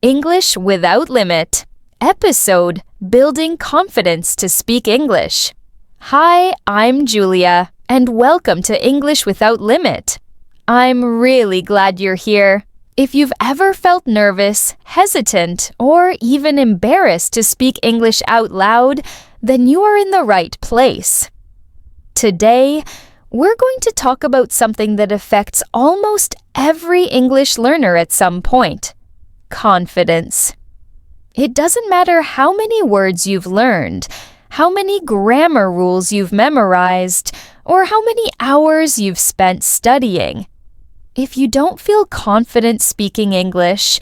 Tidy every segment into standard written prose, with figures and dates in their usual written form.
English Without Limit. Episode Building Confidence to Speak English. Hi, I'm Julia, and welcome to English Without Limit. I'm really glad you're here. If you've ever felt nervous, hesitant, or even embarrassed to speak English out loud, then you are in the right place. Today, we're going to talk about something that affects almost every English learner at some point: confidence. It doesn't matter how many words you've learned, how many grammar rules you've memorized, or how many hours you've spent studying. If you don't feel confident speaking English,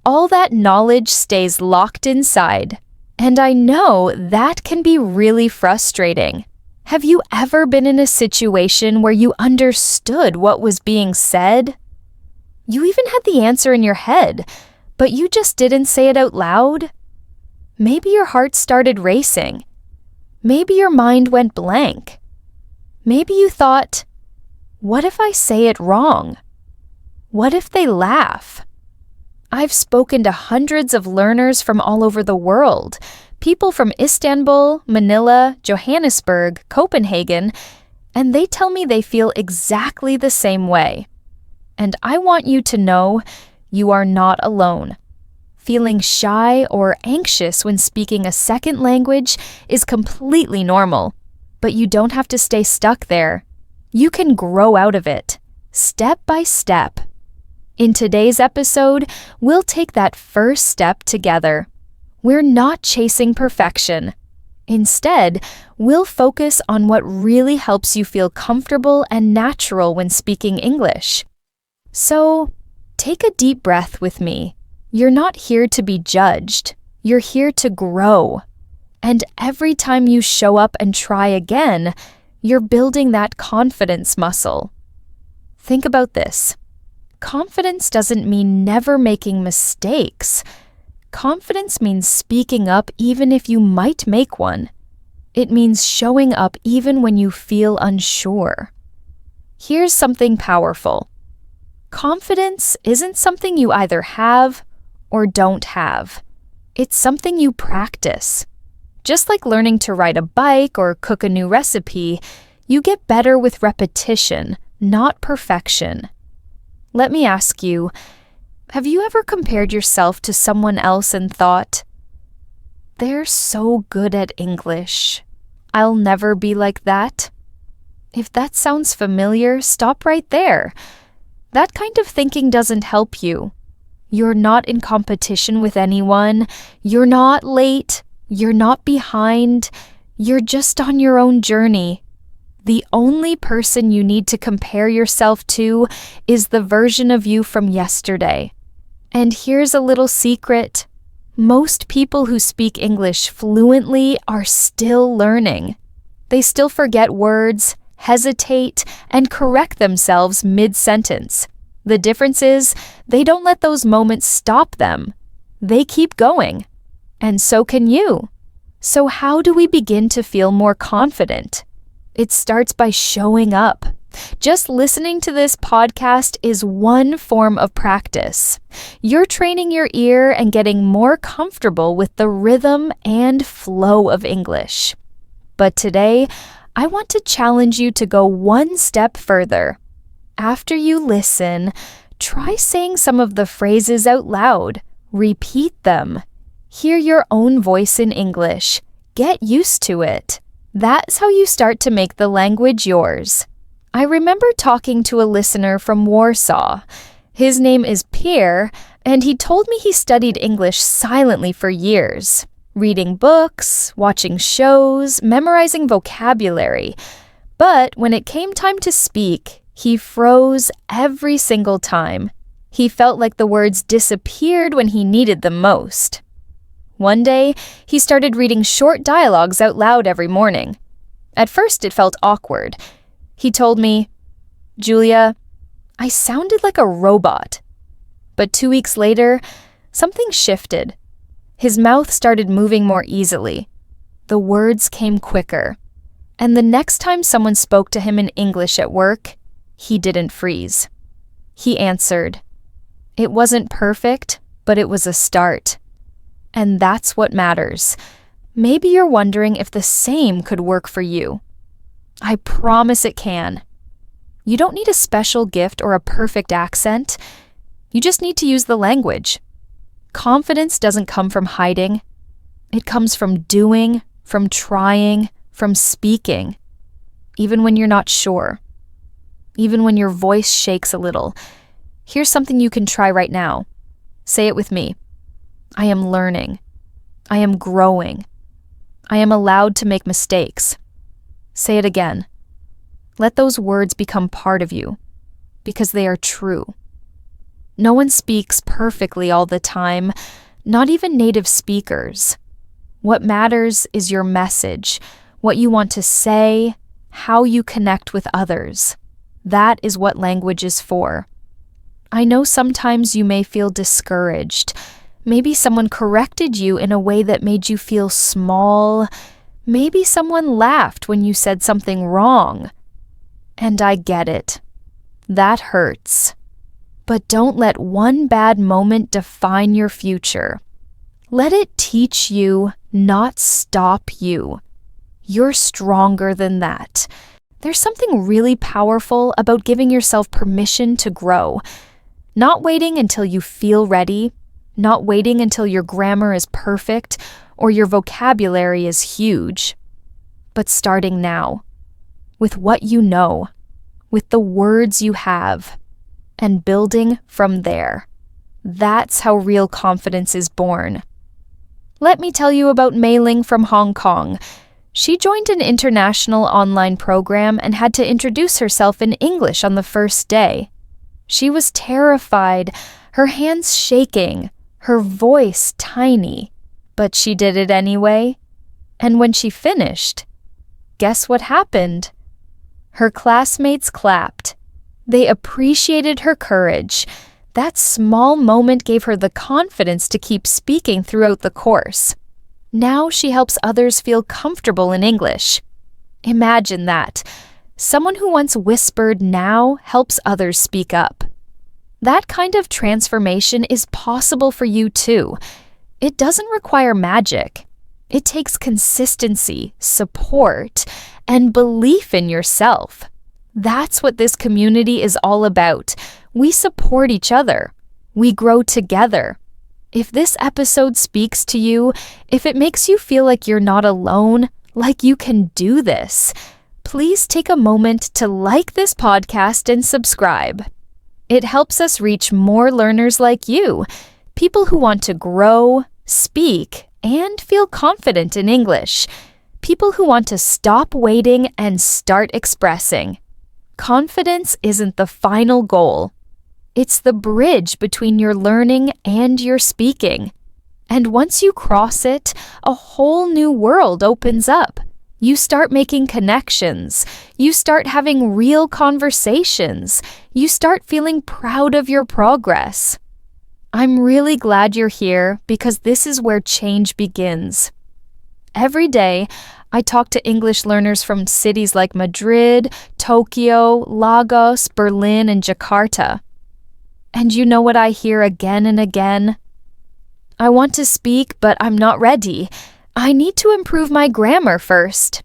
all that knowledge stays locked inside. And I know that can be really frustrating. Have you ever been in a situation where you understood what was being said? You even had the answer in your head, but you just didn't say it out loud? Maybe your heart started racing. Maybe your mind went blank. Maybe you thought, what if I say it wrong? What if they laugh? I've spoken to hundreds of learners from all over the world, people from Istanbul, Manila, Johannesburg, Copenhagen, and they tell me they feel exactly the same way. And I want you to know you are not alone. Feeling shy or anxious when speaking a second language is completely normal, but you don't have to stay stuck there. You can grow out of it, step by step. In today's episode, we'll take that first step together. We're not chasing perfection. Instead, we'll focus on what really helps you feel comfortable and natural when speaking English. So, take a deep breath with me. You're not here to be judged. You're here to grow. And every time you show up and try again, you're building that confidence muscle. Think about this. Confidence doesn't mean never making mistakes. Confidence means speaking up even if you might make one. It means showing up even when you feel unsure. Here's something powerful. Confidence isn't something you either have or don't have. It's something you practice. Just like learning to ride a bike or cook a new recipe, you get better with repetition, not perfection. Let me ask you, have you ever compared yourself to someone else and thought, they're so good at English, I'll never be like that? If that sounds familiar, stop right there. That kind of thinking doesn't help you. You're not in competition with anyone. You're not late. You're not behind. You're just on your own journey. The only person you need to compare yourself to is the version of you from yesterday. And here's a little secret. Most people who speak English fluently are still learning. They still forget words, hesitate, and correct themselves mid-sentence. The difference is they don't let those moments stop them. They keep going. And so can you. So how do we begin to feel more confident? It starts by showing up. Just listening to this podcast is one form of practice. You're training your ear and getting more comfortable with the rhythm and flow of English. But today, I want to challenge you to go one step further. After you listen, try saying some of the phrases out loud. Repeat them. Hear your own voice in English. Get used to it. That's how you start to make the language yours. I remember talking to a listener from Warsaw. His name is Pierre, and he told me he studied English silently for years, reading books, watching shows, memorizing vocabulary. But when it came time to speak, he froze every single time. He felt like the words disappeared when he needed them most. One day, he started reading short dialogues out loud every morning. At first, it felt awkward. He told me, Julia, I sounded like a robot. But 2 weeks later, something shifted. His mouth started moving more easily. The words came quicker. And the next time someone spoke to him in English at work, he didn't freeze. He answered. It wasn't perfect, but it was a start. And that's what matters. Maybe you're wondering if the same could work for you. I promise it can. You don't need a special gift or a perfect accent. You just need to use the language. Confidence doesn't come from hiding. It comes from doing, from trying, from speaking. Even when you're not sure. Even when your voice shakes a little. Here's something you can try right now. Say it with me. I am learning. I am growing. I am allowed to make mistakes. Say it again. Let those words become part of you, because they are true. No one speaks perfectly all the time, not even native speakers. What matters is your message, what you want to say, how you connect with others. That is what language is for. I know sometimes you may feel discouraged. Maybe someone corrected you in a way that made you feel small. Maybe someone laughed when you said something wrong. And I get it. That hurts. But don't let one bad moment define your future. Let it teach you, not stop you. You're stronger than that. There's something really powerful about giving yourself permission to grow. Not waiting until you feel ready, not waiting until your grammar is perfect or your vocabulary is huge, but starting now, with what you know, with the words you have, and building from there. That's how real confidence is born. Let me tell you about Mei Ling from Hong Kong. She joined an international online program and had to introduce herself in English on the first day. She was terrified, her hands shaking, her voice tiny, but she did it anyway. And when she finished, guess what happened? Her classmates clapped. They appreciated her courage. That small moment gave her the confidence to keep speaking throughout the course. Now she helps others feel comfortable in English. Imagine that. Someone who once whispered now helps others speak up. That kind of transformation is possible for you too. It doesn't require magic. It takes consistency, support, and belief in yourself. That's what this community is all about. We support each other. We grow together. If this episode speaks to you, if it makes you feel like you're not alone, like you can do this, please take a moment to like this podcast and subscribe. It helps us reach more learners like you, people who want to grow, speak, and feel confident in English, people who want to stop waiting and start expressing. Confidence isn't the final goal. It's the bridge between your learning and your speaking. And once you cross it, a whole new world opens up. You start making connections. You start having real conversations. You start feeling proud of your progress. I'm really glad you're here because this is where change begins. Every day, I talk to English learners from cities like Madrid, Tokyo, Lagos, Berlin, and Jakarta. And you know what I hear again and again? I want to speak, but I'm not ready. I need to improve my grammar first.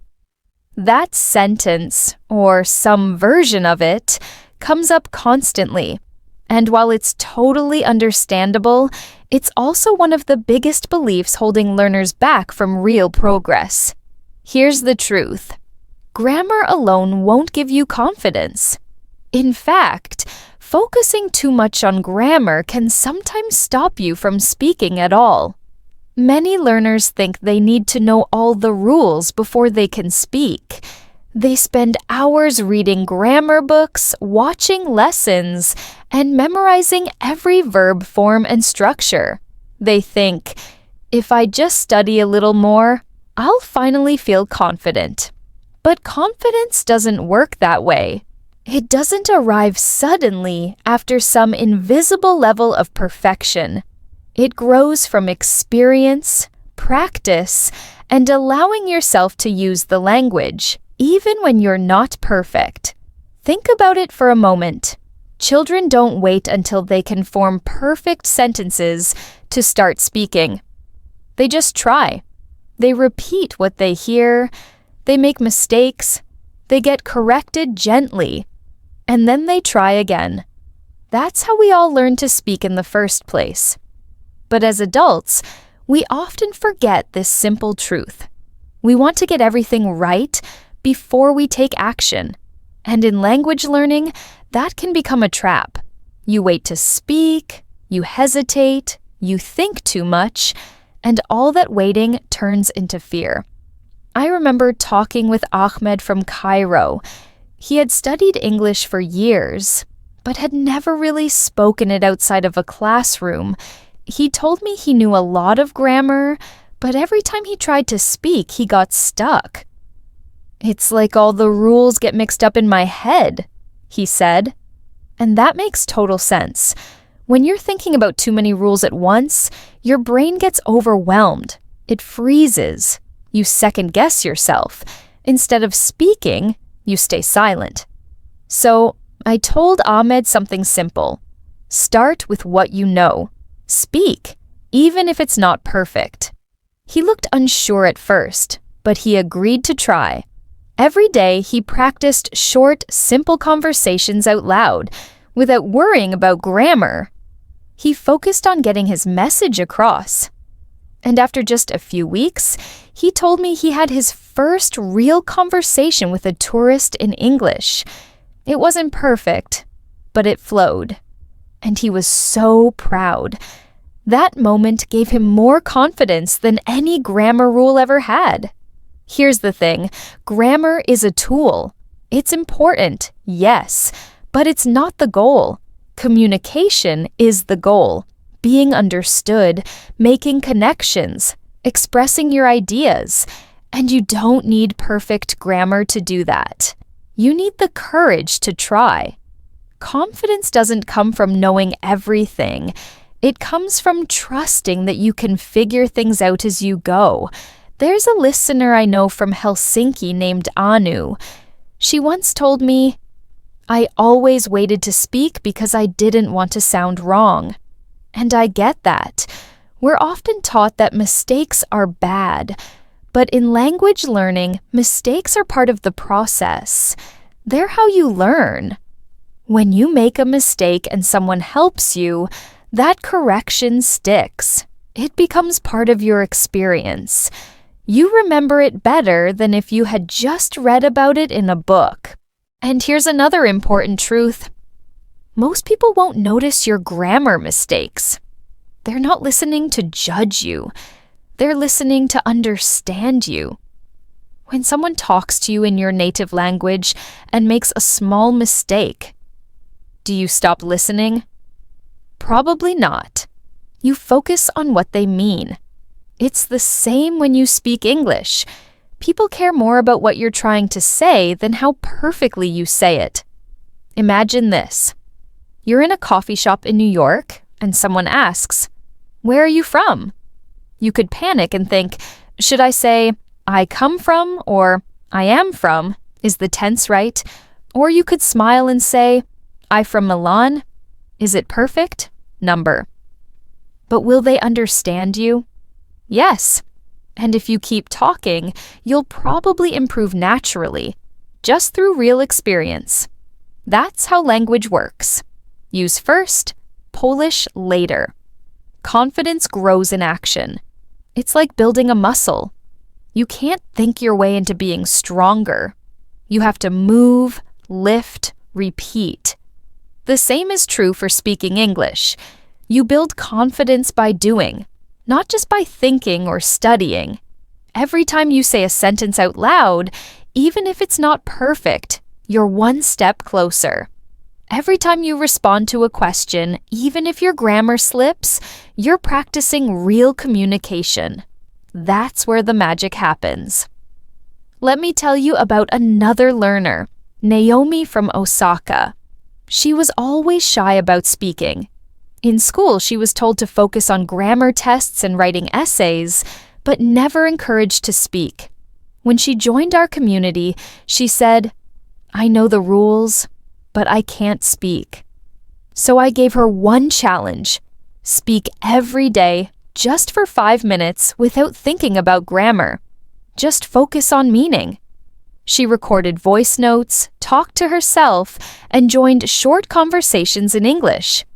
That sentence, or some version of it, comes up constantly. And while it's totally understandable, it's also one of the biggest beliefs holding learners back from real progress. Here's the truth. Grammar alone won't give you confidence. In fact, focusing too much on grammar can sometimes stop you from speaking at all. Many learners think they need to know all the rules before they can speak. They spend hours reading grammar books, watching lessons, and memorizing every verb form and structure. They think, if I just study a little more, I'll finally feel confident. But confidence doesn't work that way. It doesn't arrive suddenly after some invisible level of perfection. It grows from experience, practice, and allowing yourself to use the language, even when you're not perfect. Think about it for a moment. Children don't wait until they can form perfect sentences to start speaking. They just try. They repeat what they hear. They make mistakes. They get corrected gently. And then they try again. That's how we all learn to speak in the first place. But as adults, we often forget this simple truth. We want to get everything right before we take action. And in language learning, that can become a trap. You wait to speak, you hesitate, you think too much, and all that waiting turns into fear. I remember talking with Ahmed from Cairo. He had studied English for years, but had never really spoken it outside of a classroom. He told me he knew a lot of grammar, but every time he tried to speak, he got stuck. "It's like all the rules get mixed up in my head," he said. And that makes total sense. When you're thinking about too many rules at once, your brain gets overwhelmed. It freezes. You second-guess yourself. Instead of speaking, you stay silent. So I told Ahmed something simple. Start with what you know. Speak, even if it's not perfect. He looked unsure at first, but he agreed to try. Every day, he practiced short, simple conversations out loud, without worrying about grammar. He focused on getting his message across. And after just a few weeks, he told me he had his first real conversation with a tourist in English. It wasn't perfect, but it flowed. And he was so proud. That moment gave him more confidence than any grammar rule ever had. Here's the thing, grammar is a tool. It's important, yes, but it's not the goal. Communication is the goal. Being understood, making connections, expressing your ideas. And you don't need perfect grammar to do that. You need the courage to try. Confidence doesn't come from knowing everything. It comes from trusting that you can figure things out as you go. There's a listener I know from Helsinki named Anu. She once told me, "I always waited to speak because I didn't want to sound wrong." And I get that. We're often taught that mistakes are bad. But in language learning, mistakes are part of the process. They're how you learn. When you make a mistake and someone helps you, that correction sticks. It becomes part of your experience. You remember it better than if you had just read about it in a book. And here's another important truth. Most people won't notice your grammar mistakes. They're not listening to judge you. They're listening to understand you. When someone talks to you in your native language and makes a small mistake, do you stop listening? Probably not. You focus on what they mean. It's the same when you speak English. People care more about what you're trying to say than how perfectly you say it. Imagine this. You're in a coffee shop in New York, and someone asks, "Where are you from?" You could panic and think, should I say, "I come from," or "I am from"? Is the tense right? Or you could smile and say, "I'm from Milan." Is it perfect? Number. But will they understand you? Yes. And if you keep talking, you'll probably improve naturally, just through real experience. That's how language works. Use first, polish later. Confidence grows in action. It's like building a muscle. You can't think your way into being stronger. You have to move, lift, repeat. The same is true for speaking English. You build confidence by doing, not just by thinking or studying. Every time you say a sentence out loud, even if it's not perfect, you're one step closer. Every time you respond to a question, even if your grammar slips, you're practicing real communication. That's where the magic happens. Let me tell you about another learner, Naomi from Osaka. She was always shy about speaking. In school, she was told to focus on grammar tests and writing essays, but never encouraged to speak. When she joined our community, she said, "I know the rules, but I can't speak." So I gave her one challenge. Speak every day, just for 5 minutes without thinking about grammar. Just focus on meaning. She recorded voice notes, talked to herself, and joined short conversations in English.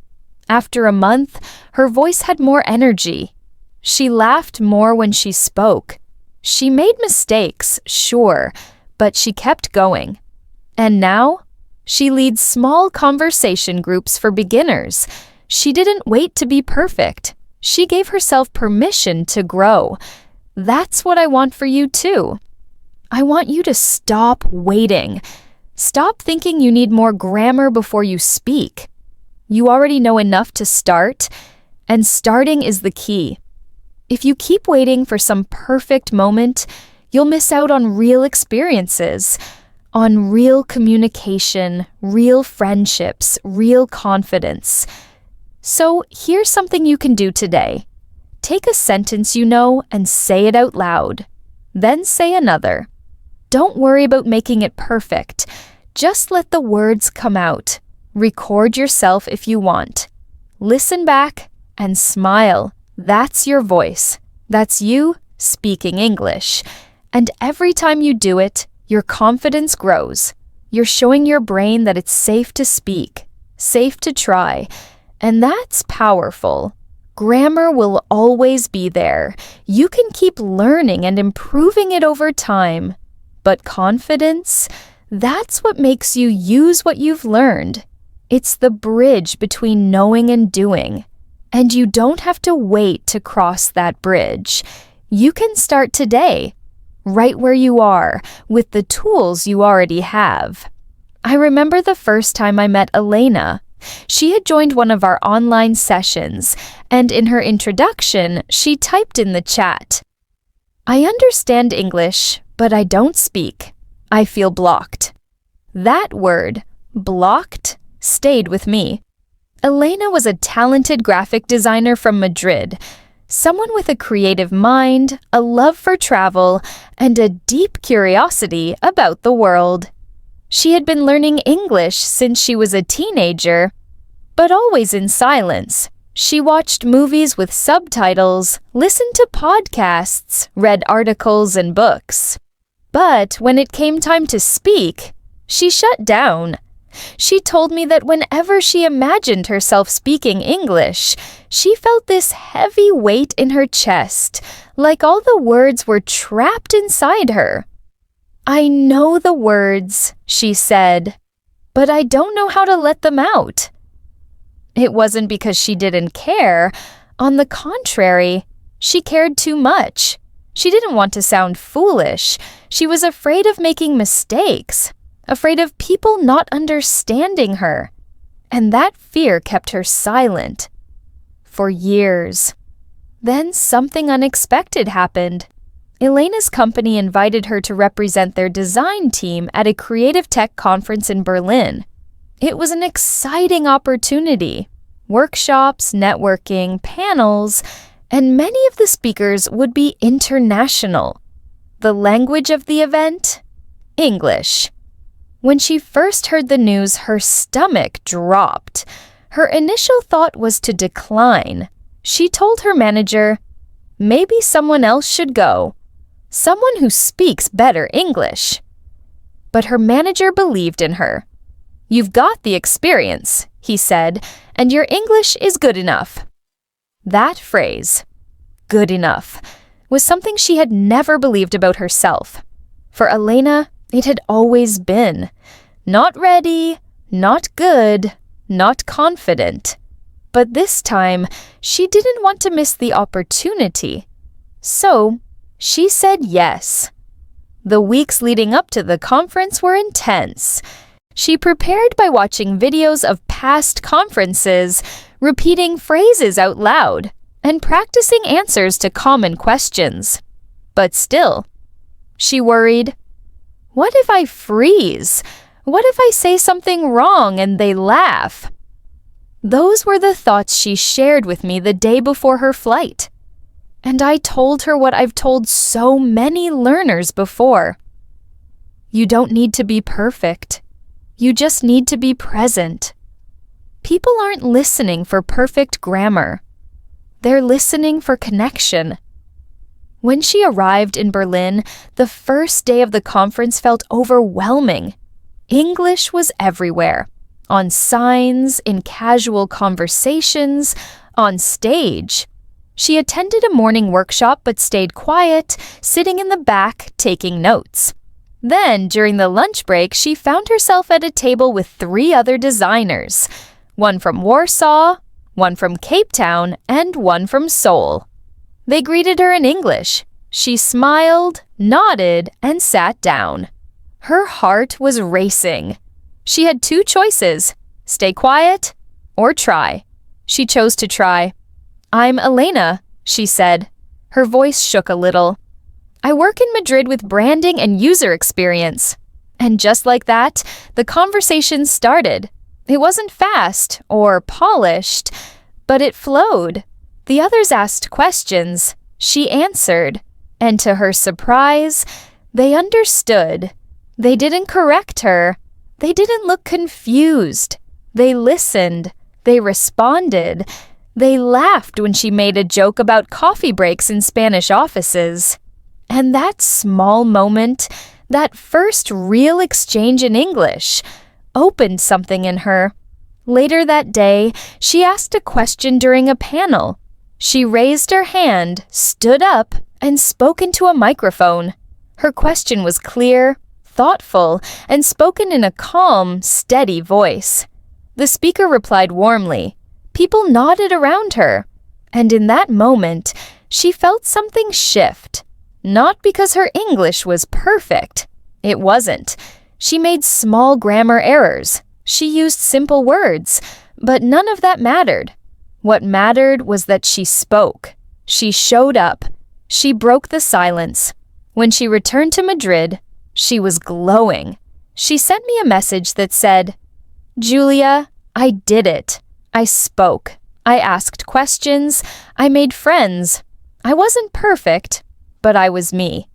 After a month, her voice had more energy. She laughed more when she spoke. She made mistakes, sure, but she kept going. And now, she leads small conversation groups for beginners. She didn't wait to be perfect. She gave herself permission to grow. That's what I want for you too. I want you to stop waiting. Stop thinking you need more grammar before you speak. You already know enough to start, and starting is the key. If you keep waiting for some perfect moment, you'll miss out on real experiences, on real communication, real friendships, real confidence. So here's something you can do today. Take a sentence you know and say it out loud. Then say another. Don't worry about making it perfect. Just let the words come out. Record yourself if you want. Listen back and smile. That's your voice. That's you speaking English. And every time you do it, your confidence grows. You're showing your brain that it's safe to speak, safe to try. And that's powerful. Grammar will always be there. You can keep learning and improving it over time. But confidence, that's what makes you use what you've learned. It's the bridge between knowing and doing. And you don't have to wait to cross that bridge. You can start today, right where you are, with the tools you already have. I remember the first time I met Elena. She had joined one of our online sessions, and in her introduction, she typed in the chat, "I understand English, but I don't speak. I feel blocked." That word, blocked, stayed with me. Elena was a talented graphic designer from Madrid, someone with a creative mind, a love for travel, and a deep curiosity about the world. She had been learning English since she was a teenager, but always in silence. She watched movies with subtitles, listened to podcasts, read articles and books. But when it came time to speak, she shut down. She told me that whenever she imagined herself speaking English, she felt this heavy weight in her chest, like all the words were trapped inside her. "I know the words," she said, "but I don't know how to let them out." It wasn't because she didn't care. On the contrary, she cared too much. She didn't want to sound foolish. She was afraid of making mistakes. Afraid of people not understanding her. And that fear kept her silent. For years. Then something unexpected happened. Elena's company invited her to represent their design team at a creative tech conference in Berlin. It was an exciting opportunity. Workshops, networking, panels, and many of the speakers would be international. The language of the event? English. When she first heard the news, her stomach dropped. Her initial thought was to decline. She told her manager, "Maybe someone else should go. Someone who speaks better English." But her manager believed in her. "You've got the experience," he said, "and your English is good enough." That phrase, "good enough," was something she had never believed about herself. For Elena, it had always been. Not ready, not good, not confident. But this time, she didn't want to miss the opportunity. So, she said yes. The weeks leading up to the conference were intense. She prepared by watching videos of past conferences, repeating phrases out loud, and practicing answers to common questions. But still, she worried, what if I freeze? What if I say something wrong and they laugh? Those were the thoughts she shared with me the day before her flight. And I told her what I've told so many learners before. You don't need to be perfect. You just need to be present. People aren't listening for perfect grammar. They're listening for connection. When she arrived in Berlin, the first day of the conference felt overwhelming. English was everywhere. On signs, in casual conversations, on stage. She attended a morning workshop but stayed quiet, sitting in the back, taking notes. Then, during the lunch break, she found herself at a table with 3 other designers. One from Warsaw, one from Cape Town, and one from Seoul. They greeted her in English. She smiled, nodded, and sat down. Her heart was racing. She had 2 choices, stay quiet or try. She chose to try. "I'm Elena," she said. Her voice shook a little. "I work in Madrid with branding and user experience." And just like that, the conversation started. It wasn't fast or polished, but it flowed. The others asked questions. She answered. And to her surprise, they understood. They didn't correct her. They didn't look confused. They listened. They responded. They laughed when she made a joke about coffee breaks in Spanish offices. And that small moment, that first real exchange in English, opened something in her. Later that day, she asked a question during a panel. She raised her hand, stood up, and spoke into a microphone. Her question was clear, thoughtful, and spoken in a calm, steady voice. The speaker replied warmly. People nodded around her. And in that moment, she felt something shift. Not because her English was perfect. It wasn't. She made small grammar errors. She used simple words. But none of that mattered. What mattered was that she spoke. She showed up. She broke the silence. When she returned to Madrid, she was glowing. She sent me a message that said, "Julia, I did it. I spoke. I asked questions. I made friends. I wasn't perfect, but I was me."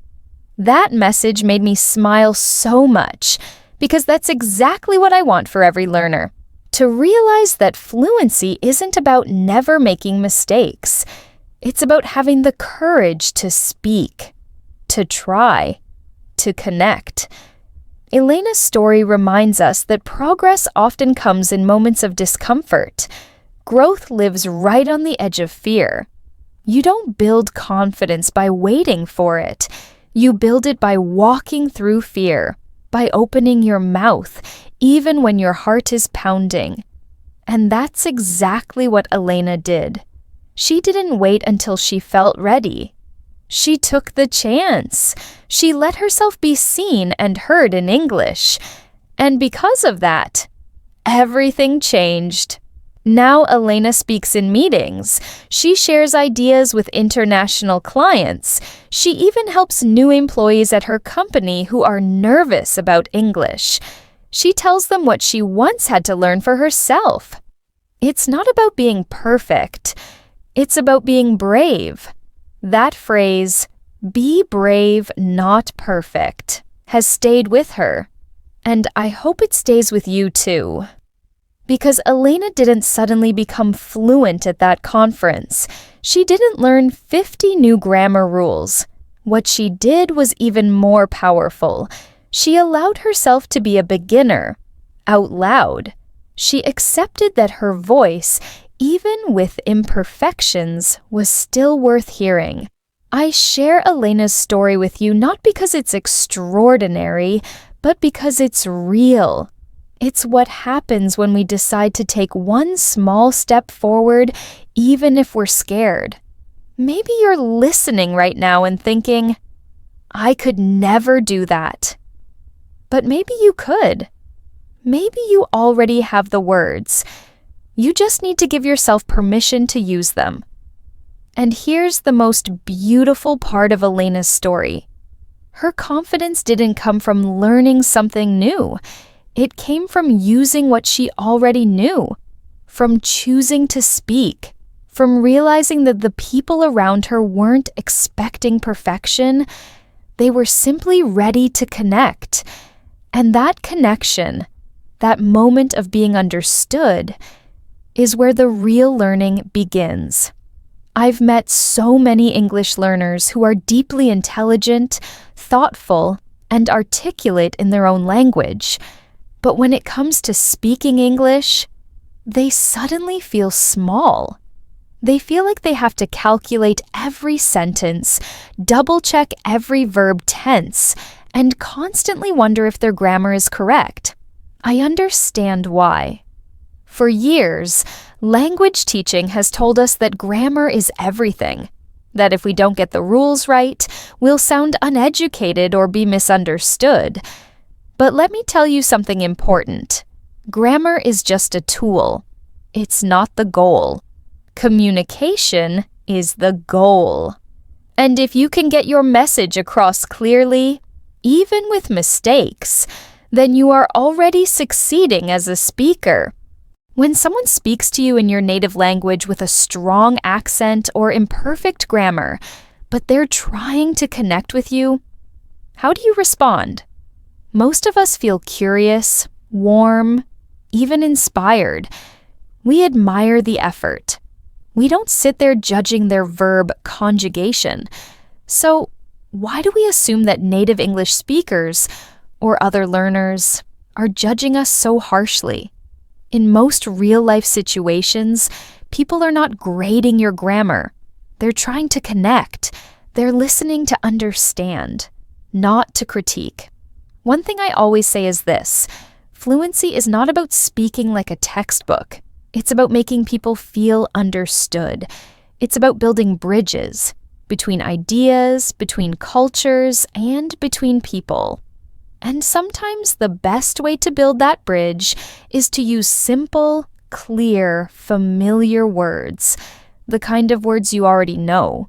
That message made me smile so much, because that's exactly what I want for every learner. To realize that fluency isn't about never making mistakes. It's about having the courage to speak, to try, to connect. Elena's story reminds us that progress often comes in moments of discomfort. Growth lives right on the edge of fear. You don't build confidence by waiting for it. You build it by walking through fear, by opening your mouth, even when your heart is pounding. And that's exactly what Elena did. She didn't wait until she felt ready. She took the chance. She let herself be seen and heard in English. And because of that, everything changed. Now Elena speaks in meetings. She shares ideas with international clients. She even helps new employees at her company who are nervous about English. She tells them what she once had to learn for herself. It's not about being perfect. It's about being brave. That phrase, "be brave, not perfect," has stayed with her. And I hope it stays with you too. Because Elena didn't suddenly become fluent at that conference. She didn't learn 50 new grammar rules. What she did was even more powerful. She allowed herself to be a beginner, out loud. She accepted that her voice, even with imperfections, was still worth hearing. I share Elena's story with you not because it's extraordinary, but because it's real. It's what happens when we decide to take one small step forward, even if we're scared. Maybe you're listening right now and thinking, "I could never do that." But maybe you could. Maybe you already have the words. You just need to give yourself permission to use them. And here's the most beautiful part of Elena's story. Her confidence didn't come from learning something new. It came from using what she already knew, from choosing to speak, from realizing that the people around her weren't expecting perfection. They were simply ready to connect. And that connection, that moment of being understood, is where the real learning begins. I've met so many English learners who are deeply intelligent, thoughtful, and articulate in their own language. But when it comes to speaking English, they suddenly feel small. They feel like they have to calculate every sentence, double-check every verb tense, and constantly wonder if their grammar is correct. I understand why. For years, language teaching has told us that grammar is everything, that if we don't get the rules right, we'll sound uneducated or be misunderstood. But let me tell you something important. Grammar is just a tool. It's not the goal. Communication is the goal. And if you can get your message across clearly, even with mistakes, then you are already succeeding as a speaker. When someone speaks to you in your native language with a strong accent or imperfect grammar, but they're trying to connect with you, how do you respond? Most of us feel curious, warm, even inspired. We admire the effort. We don't sit there judging their verb conjugation. So, why do we assume that native English speakers or other learners are judging us so harshly? In most real-life situations, people are not grading your grammar. They're trying to connect. They're listening to understand, not to critique. One thing I always say is this: fluency is not about speaking like a textbook. It's about making people feel understood. It's about building bridges between ideas, between cultures, and between people. And sometimes the best way to build that bridge is to use simple, clear, familiar words, the kind of words you already know.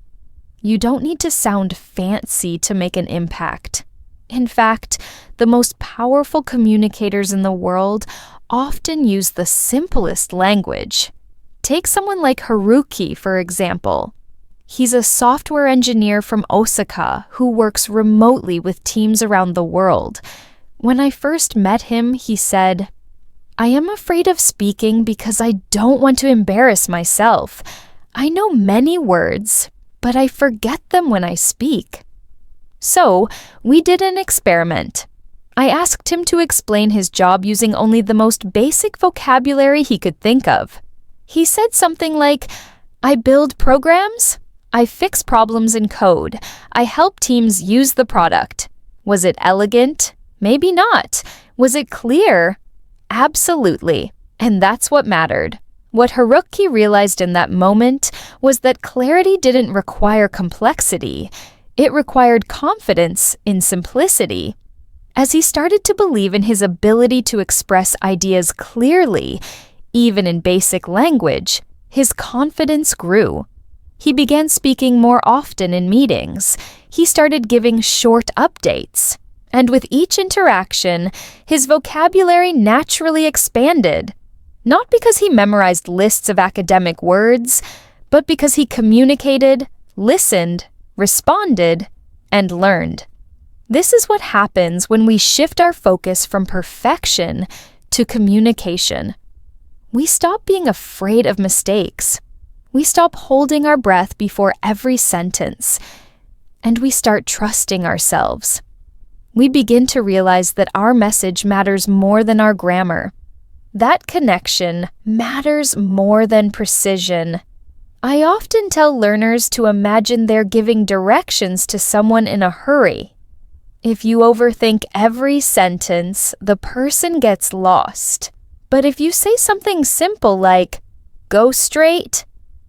You don't need to sound fancy to make an impact. In fact, the most powerful communicators in the world often use the simplest language. Take someone like Haruki, for example. He's a software engineer from Osaka who works remotely with teams around the world. When I first met him, he said, "I am afraid of speaking because I don't want to embarrass myself. I know many words, but I forget them when I speak." So, we did an experiment. I asked him to explain his job using only the most basic vocabulary he could think of. He said something like, "I build programs. I fix problems in code. I help teams use the product." Was it elegant? Maybe not. Was it clear? Absolutely. And that's what mattered. What Haruki realized in that moment was that clarity didn't require complexity. It required confidence in simplicity. As he started to believe in his ability to express ideas clearly, even in basic language, his confidence grew. He began speaking more often in meetings. He started giving short updates. And with each interaction, his vocabulary naturally expanded. Not because he memorized lists of academic words, but because he communicated, listened, responded, and learned. This is what happens when we shift our focus from perfection to communication. We stop being afraid of mistakes. We stop holding our breath before every sentence, and we start trusting ourselves. We begin to realize that our message matters more than our grammar. That connection matters more than precision. I often tell learners to imagine they're giving directions to someone in a hurry. If you overthink every sentence, the person gets lost. But if you say something simple like, "Go straight,"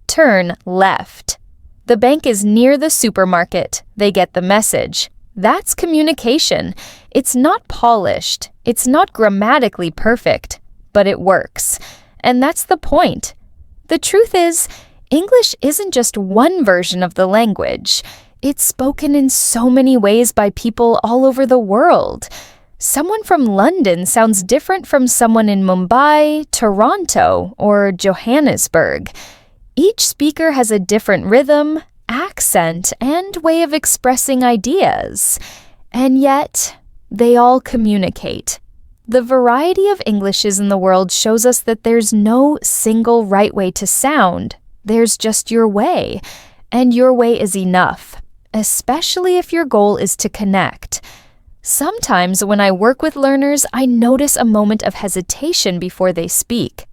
"Turn left," "The bank is near the supermarket," they get the message. That's communication. It's not polished. It's not grammatically perfect, but it works. And that's the point. The truth is, English isn't just one version of the language. It's spoken in so many ways by people all over the world. Someone from London sounds different from someone in Mumbai, Toronto, or Johannesburg. Each speaker has a different rhythm, accent, and way of expressing ideas. And yet, they all communicate. The variety of Englishes in the world shows us that there's no single right way to sound, There's just your way, and your way is enough, especially if your goal is to connect. Sometimes when I work with learners, I notice a moment of hesitation before they speak.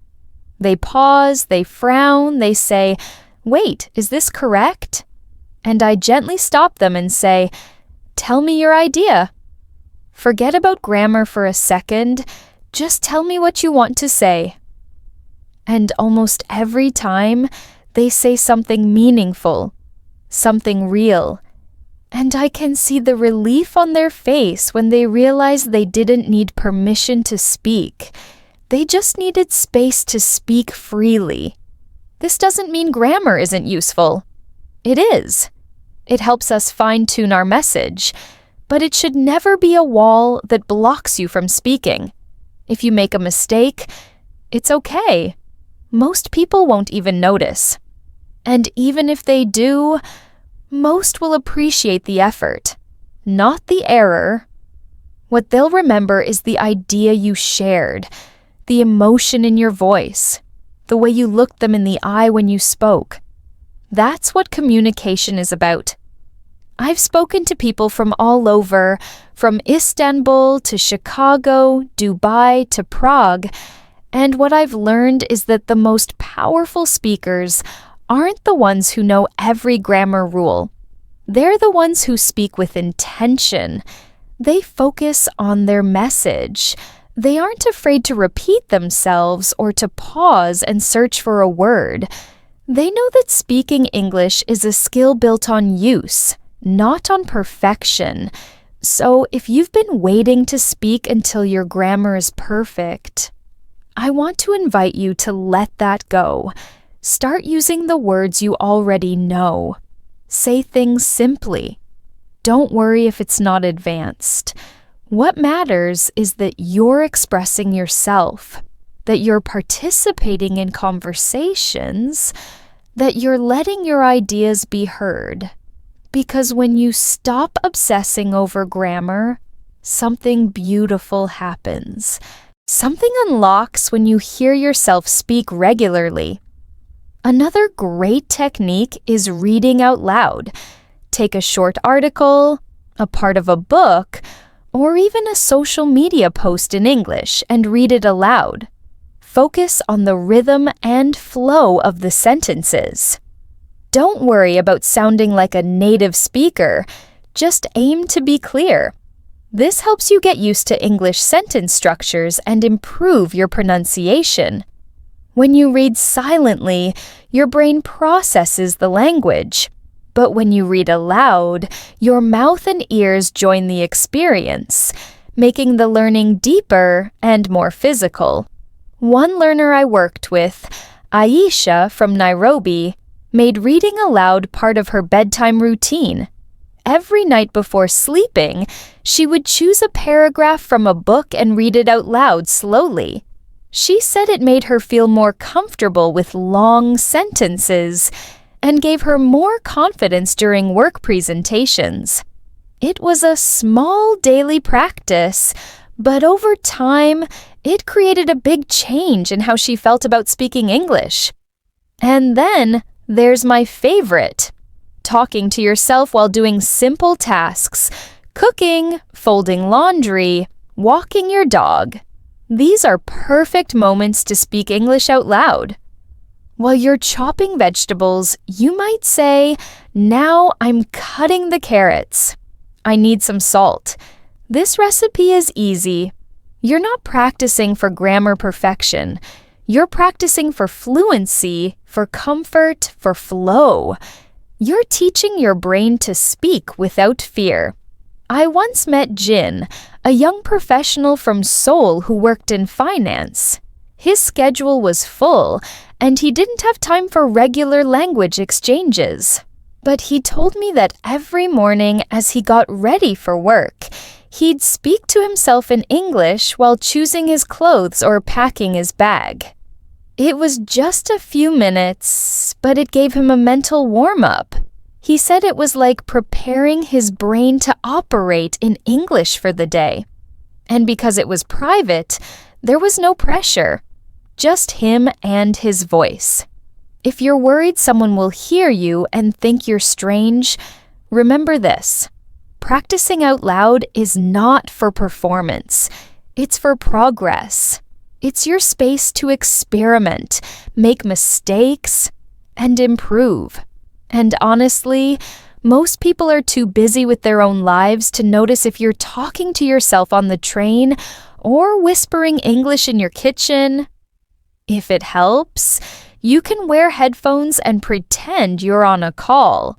They pause, they frown, they say, "Wait, is this correct?" And I gently stop them and say, "Tell me your idea." Forget about grammar for a second. Just tell me what you want to say. And almost every time, they say something meaningful, something real. And I can see the relief on their face when they realize they didn't need permission to speak. They just needed space to speak freely. This doesn't mean grammar isn't useful. It is. It helps us fine-tune our message, but it should never be a wall that blocks you from speaking. If you make a mistake, it's okay. Most people won't even notice. And even if they do, most will appreciate the effort, not the error. What they'll remember is the idea you shared, the emotion in your voice, the way you looked them in the eye when you spoke. That's what communication is about. I've spoken to people from all over, from Istanbul to Chicago, Dubai to Prague, and what I've learned is that the most powerful speakers aren't the ones who know every grammar rule. They're the ones who speak with intention. They focus on their message. They aren't afraid to repeat themselves or to pause and search for a word. They know that speaking English is a skill built on use, not on perfection. So if you've been waiting to speak until your grammar is perfect, I want to invite you to let that go. Start using the words you already know. Say things simply. Don't worry if it's not advanced. What matters is that you're expressing yourself, that you're participating in conversations, that you're letting your ideas be heard. Because when you stop obsessing over grammar, something beautiful happens. Something unlocks when you hear yourself speak regularly. Another great technique is reading out loud. Take a short article, a part of a book, or even a social media post in English and read it aloud. Focus on the rhythm and flow of the sentences. Don't worry about sounding like a native speaker. Just aim to be clear. This helps you get used to English sentence structures and improve your pronunciation. When you read silently, your brain processes the language. But when you read aloud, your mouth and ears join the experience, making the learning deeper and more physical. One learner I worked with, Aisha from Nairobi, made reading aloud part of her bedtime routine. Every night before sleeping, she would choose a paragraph from a book and read it out loud slowly. She said it made her feel more comfortable with long sentences and gave her more confidence during work presentations. It was a small daily practice, but over time, it created a big change in how she felt about speaking English. And then there's my favorite, talking to yourself while doing simple tasks, cooking, folding laundry, walking your dog. These are perfect moments to speak English out loud. While you're chopping vegetables, you might say, "Now I'm cutting the carrots. I need some salt." This recipe is easy. You're not practicing for grammar perfection. You're practicing for fluency, for comfort, for flow. You're teaching your brain to speak without fear. I once met Jin, a young professional from Seoul who worked in finance. His schedule was full, and he didn't have time for regular language exchanges. But he told me that every morning as he got ready for work, he'd speak to himself in English while choosing his clothes or packing his bag. It was just a few minutes, but it gave him a mental warm-up. He said it was like preparing his brain to operate in English for the day. And because it was private, there was no pressure, just him and his voice. If you're worried someone will hear you and think you're strange, remember this. Practicing out loud is not for performance. It's for progress. It's your space to experiment, make mistakes, and improve. And honestly, most people are too busy with their own lives to notice if you're talking to yourself on the train or whispering English in your kitchen. If it helps, you can wear headphones and pretend you're on a call.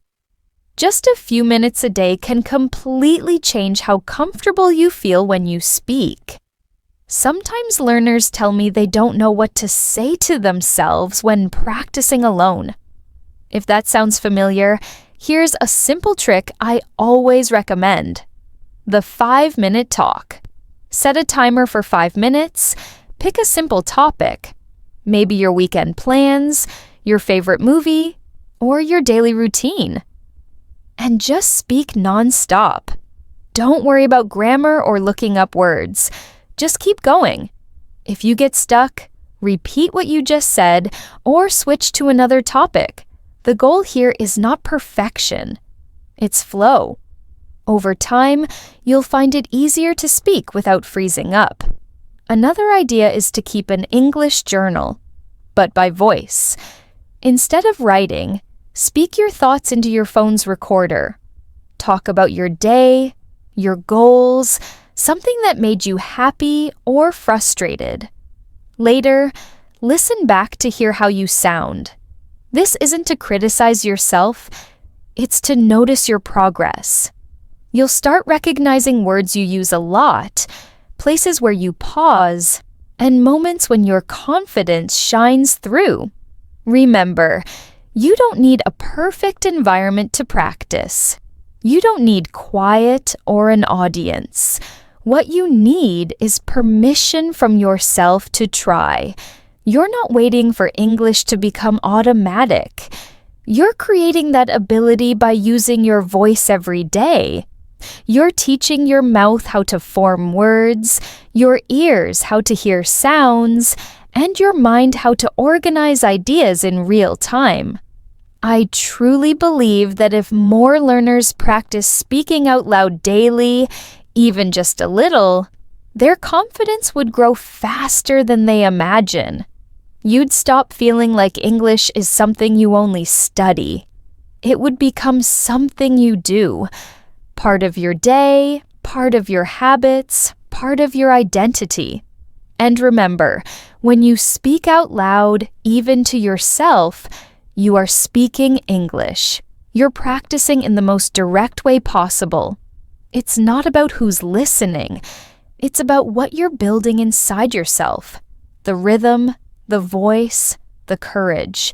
Just a few minutes a day can completely change how comfortable you feel when you speak. Sometimes learners tell me they don't know what to say to themselves when practicing alone. If that sounds familiar, here's a simple trick I always recommend. The 5-minute talk. Set a timer for 5 minutes. Pick a simple topic. Maybe your weekend plans, your favorite movie, or your daily routine. And just speak non-stop. Don't worry about grammar or looking up words. Just keep going. If you get stuck, repeat what you just said or switch to another topic. The goal here is not perfection. It's flow. Over time, you'll find it easier to speak without freezing up. Another idea is to keep an English journal, but by voice. Instead of writing, speak your thoughts into your phone's recorder. Talk about your day, your goals, something that made you happy or frustrated. Later, listen back to hear how you sound. This isn't to criticize yourself, it's to notice your progress. You'll start recognizing words you use a lot, places where you pause, and moments when your confidence shines through. Remember, you don't need a perfect environment to practice. You don't need quiet or an audience. What you need is permission from yourself to try. You're not waiting for English to become automatic. You're creating that ability by using your voice every day. You're teaching your mouth how to form words, your ears how to hear sounds, and your mind how to organize ideas in real time. I truly believe that if more learners practice speaking out loud daily, even just a little, their confidence would grow faster than they imagine. You'd stop feeling like English is something you only study. It would become something you do. Part of your day, part of your habits, part of your identity. And remember, when you speak out loud, even to yourself, you are speaking English. You're practicing in the most direct way possible. It's not about who's listening. It's about what you're building inside yourself. The rhythm, the voice, the courage.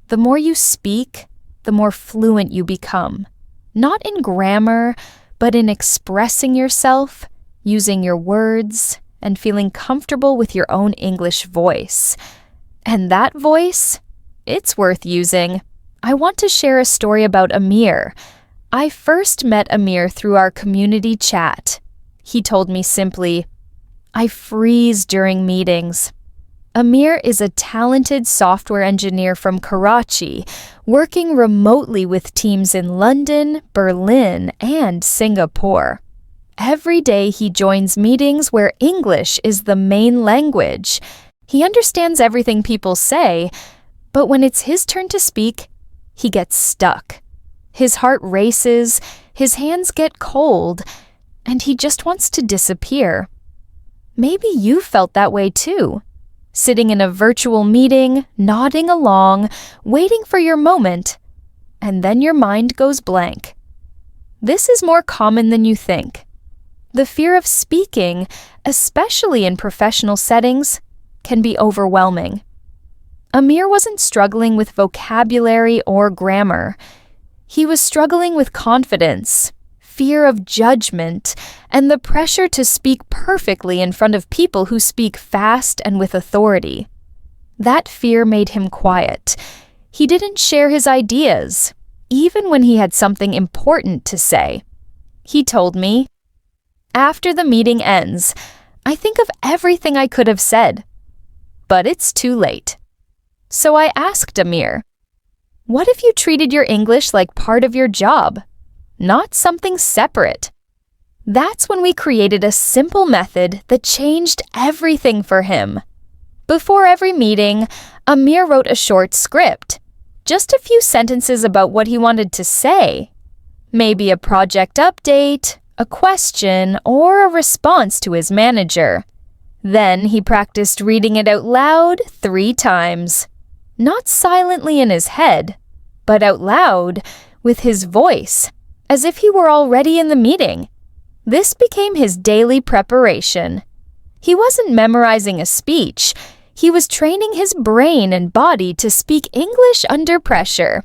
The more you speak, the more fluent you become. Not in grammar, but in expressing yourself, using your words, and feeling comfortable with your own English voice. And that voice, it's worth using. I want to share a story about Amir. I first met Amir through our community chat. He told me simply, "I freeze during meetings." Amir is a talented software engineer from Karachi, working remotely with teams in London, Berlin, and Singapore. Every day he joins meetings where English is the main language. He understands everything people say, but when it's his turn to speak, he gets stuck. His heart races, his hands get cold, and he just wants to disappear. Maybe you felt that way too. Sitting in a virtual meeting, nodding along, waiting for your moment, and then your mind goes blank. This is more common than you think. The fear of speaking, especially in professional settings, can be overwhelming. Amir wasn't struggling with vocabulary or grammar. He was struggling with confidence, fear of judgment, and the pressure to speak perfectly in front of people who speak fast and with authority. That fear made him quiet. He didn't share his ideas, even when he had something important to say. He told me, "After the meeting ends, I think of everything I could have said. But it's too late." So I asked Amir, What if you treated your English like part of your job, not something separate? That's when we created a simple method that changed everything for him. Before every meeting, Amir wrote a short script, just a few sentences about what he wanted to say. Maybe a project update, a question, or a response to his manager. Then he practiced reading it out loud 3 times. Not silently in his head, but out loud with his voice, as if he were already in the meeting. This became his daily preparation. He wasn't memorizing a speech. He was training his brain and body to speak English under pressure.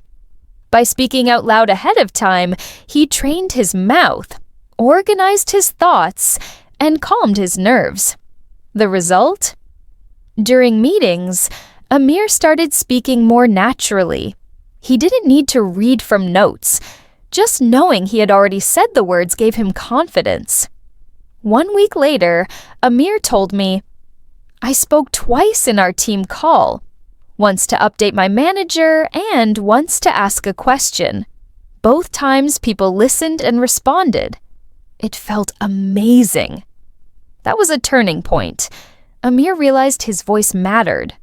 By speaking out loud ahead of time, he trained his mouth, organized his thoughts, and calmed his nerves. The result? During meetings, Amir started speaking more naturally. He didn't need to read from notes. Just knowing he had already said the words gave him confidence. 1 week later, Amir told me, "I spoke twice in our team call, once to update my manager and once to ask a question. Both times people listened and responded. It felt amazing." That was a turning point. Amir realized his voice mattered,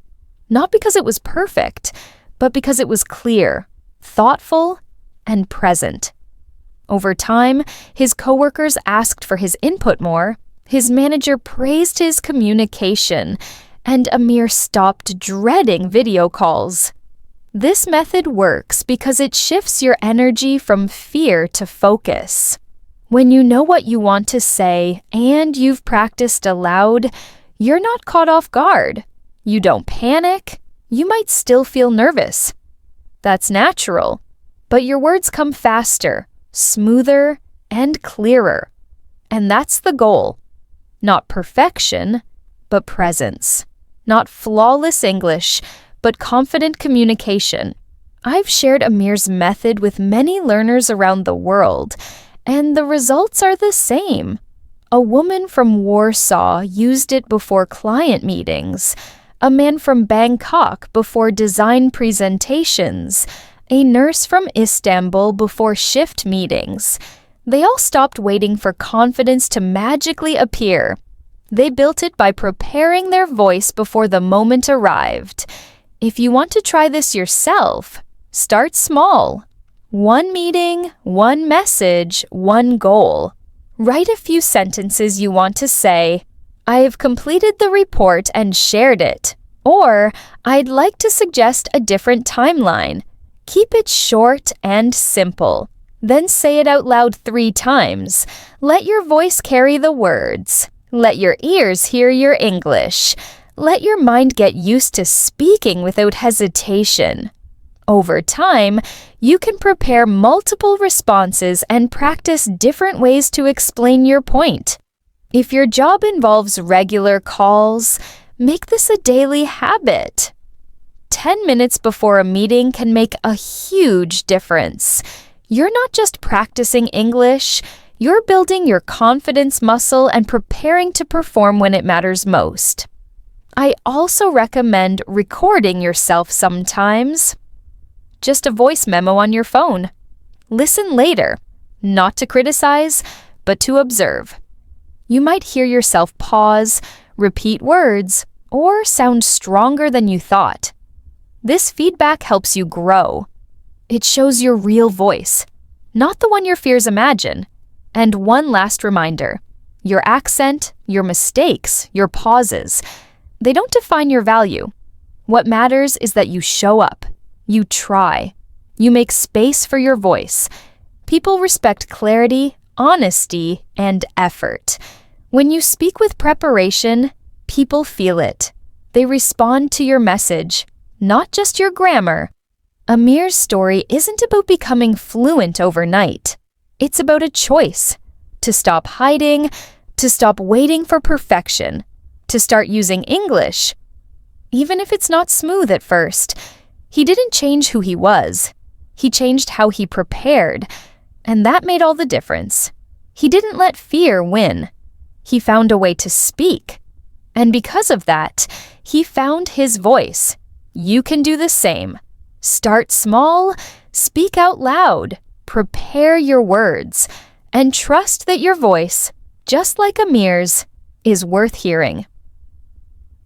not because it was perfect, but because it was clear, thoughtful, and present. Over time, his coworkers asked for his input more, his manager praised his communication, and Amir stopped dreading video calls. This method works because it shifts your energy from fear to focus. When you know what you want to say and you've practiced aloud, you're not caught off guard. You don't panic. You might still feel nervous. That's natural. But your words come faster, smoother, and clearer. And that's the goal. Not perfection, but presence. Not flawless English, but confident communication. I've shared Amir's method with many learners around the world, and the results are the same. A woman from Warsaw used it before client meetings, a man from Bangkok before design presentations, a nurse from Istanbul before shift meetings. They all stopped waiting for confidence to magically appear. They built it by preparing their voice before the moment arrived. If you want to try this yourself, start small. 1 meeting, 1 message, 1 goal. Write a few sentences you want to say. "I have completed the report and shared it." Or, "I'd like to suggest a different timeline." Keep it short and simple. Then say it out loud 3 times. Let your voice carry the words. Let your ears hear your English. Let your mind get used to speaking without hesitation. Over time, you can prepare multiple responses and practice different ways to explain your point. If your job involves regular calls, make this a daily habit. 10 minutes before a meeting can make a huge difference. You're not just practicing English, you're building your confidence muscle and preparing to perform when it matters most. I also recommend recording yourself sometimes. Just a voice memo on your phone. Listen later, not to criticize, but to observe. You might hear yourself pause, repeat words, or sound stronger than you thought. This feedback helps you grow. It shows your real voice, not the one your fears imagine. And one last reminder, your accent, your mistakes, your pauses, they don't define your value. What matters is that you show up, you try, you make space for your voice. People respect clarity, honesty, and effort. When you speak with preparation, people feel it. They respond to your message, not just your grammar. Amir's story isn't about becoming fluent overnight. It's about a choice to stop hiding, to stop waiting for perfection, to start using English. Even if it's not smooth at first, he didn't change who he was. He changed how he prepared, and that made all the difference. He didn't let fear win. He found a way to speak. And because of that, he found his voice. You can do the same. Start small, speak out loud, prepare your words, and trust that your voice, just like Amir's, is worth hearing.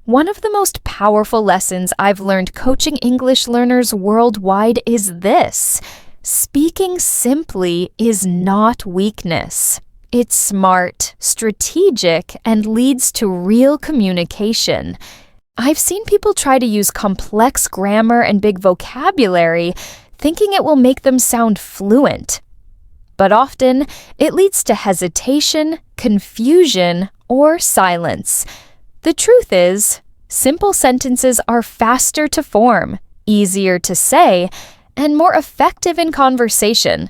One of the most powerful lessons I've learned coaching English learners worldwide is this: speaking simply is not weakness. It's smart, strategic, and leads to real communication. I've seen people try to use complex grammar and big vocabulary, thinking it will make them sound fluent. But often, it leads to hesitation, confusion, or silence. The truth is, simple sentences are faster to form, easier to say, and more effective in conversation.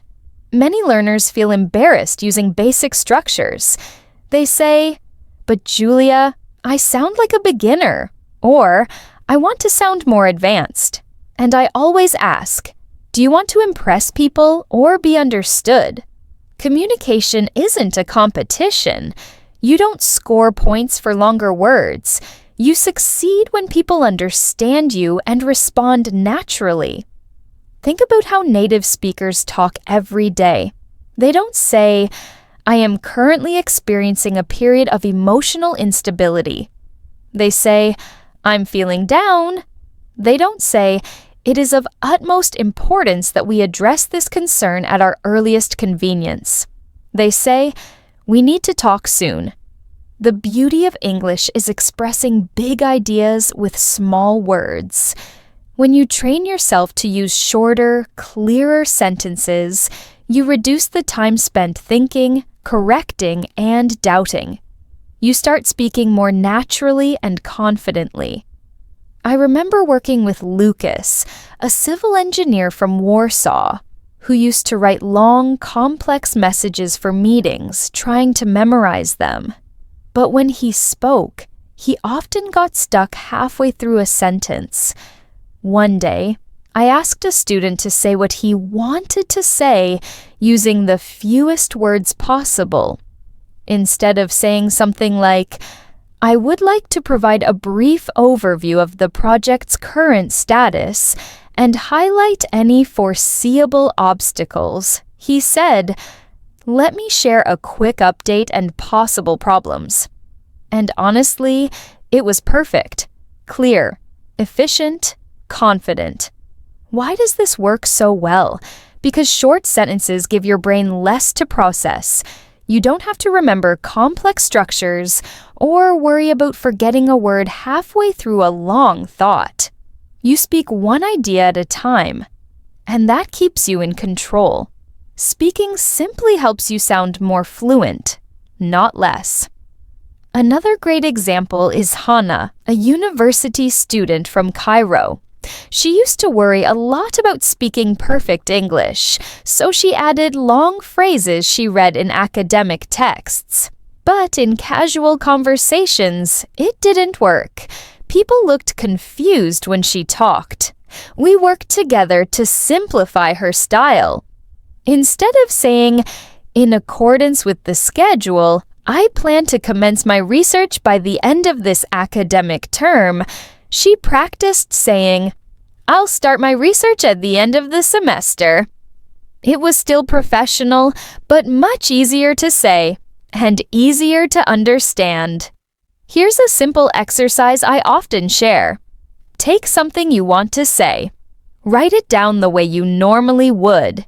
Many learners feel embarrassed using basic structures. They say, "But Julia, I sound like a beginner," or "I want to sound more advanced." And I always ask, do you want to impress people or be understood? Communication isn't a competition. You don't score points for longer words. You succeed when people understand you and respond naturally. Think about how native speakers talk every day. They don't say, "I am currently experiencing a period of emotional instability." They say, "I'm feeling down." They don't say, "It is of utmost importance that we address this concern at our earliest convenience." They say, "We need to talk soon." The beauty of English is expressing big ideas with small words. When you train yourself to use shorter, clearer sentences, you reduce the time spent thinking, correcting, and doubting. You start speaking more naturally and confidently. I remember working with Lucas, a civil engineer from Warsaw, who used to write long, complex messages for meetings, trying to memorize them. But when he spoke, he often got stuck halfway through a sentence. One day, I asked a student to say what he wanted to say using the fewest words possible. Instead of saying something like, "I would like to provide a brief overview of the project's current status and highlight any foreseeable obstacles," he said, "Let me share a quick update and possible problems." And honestly, it was perfect, clear, efficient, confident. Why does this work so well? Because short sentences give your brain less to process. You don't have to remember complex structures or worry about forgetting a word halfway through a long thought. You speak one idea at a time, and that keeps you in control. Speaking simply helps you sound more fluent, not less. Another great example is Hannah, a university student from Cairo. She used to worry a lot about speaking perfect English, so she added long phrases she read in academic texts. But in casual conversations, it didn't work. People looked confused when she talked. We worked together to simplify her style. Instead of saying, "In accordance with the schedule, I plan to commence my research by the end of this academic term," she practiced saying, "I'll start my research at the end of the semester." It was still professional, but much easier to say and easier to understand. Here's a simple exercise I often share. Take something you want to say. Write it down the way you normally would.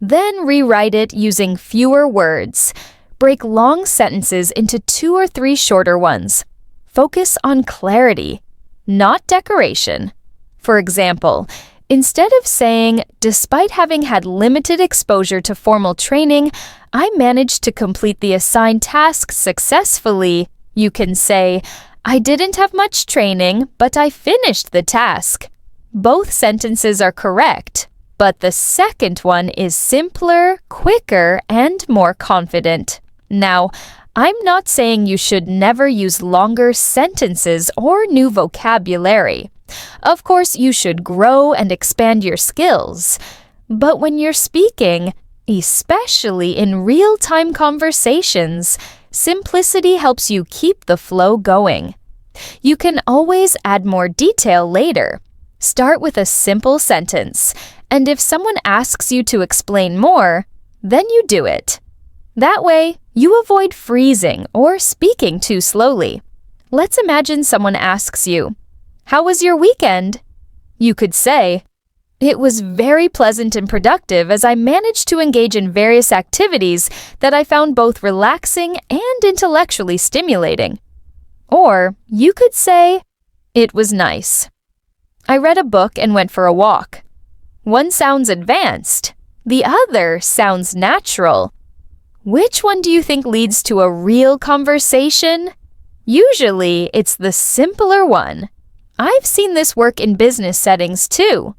Then rewrite it using fewer words. Break long sentences into 2 or 3 shorter ones. Focus on clarity, not decoration. For example, instead of saying, "Despite having had limited exposure to formal training, I managed to complete the assigned task successfully," you can say, "I didn't have much training, but I finished the task." Both sentences are correct, but the second one is simpler, quicker, and more confident. Now, I'm not saying you should never use longer sentences or new vocabulary. Of course, you should grow and expand your skills. But when you're speaking, especially in real-time conversations, simplicity helps you keep the flow going. You can always add more detail later. Start with a simple sentence, and if someone asks you to explain more, then you do it. That way, you avoid freezing or speaking too slowly. Let's imagine someone asks you, "How was your weekend?" You could say, "It was very pleasant and productive as I managed to engage in various activities that I found both relaxing and intellectually stimulating." Or you could say, "It was nice. I read a book and went for a walk." One sounds advanced, the other sounds natural. Which one do you think leads to a real conversation? Usually, it's the simpler one. I've seen this work in business settings too.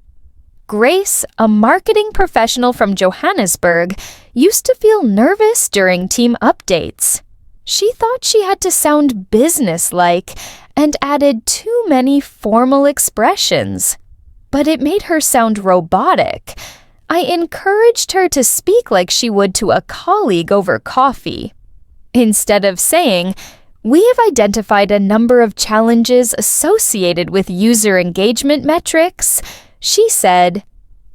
Grace, a marketing professional from Johannesburg, used to feel nervous during team updates. She thought she had to sound businesslike and added too many formal expressions. But it made her sound robotic. I encouraged her to speak like she would to a colleague over coffee. Instead of saying, "We have identified a number of challenges associated with user engagement metrics," she said,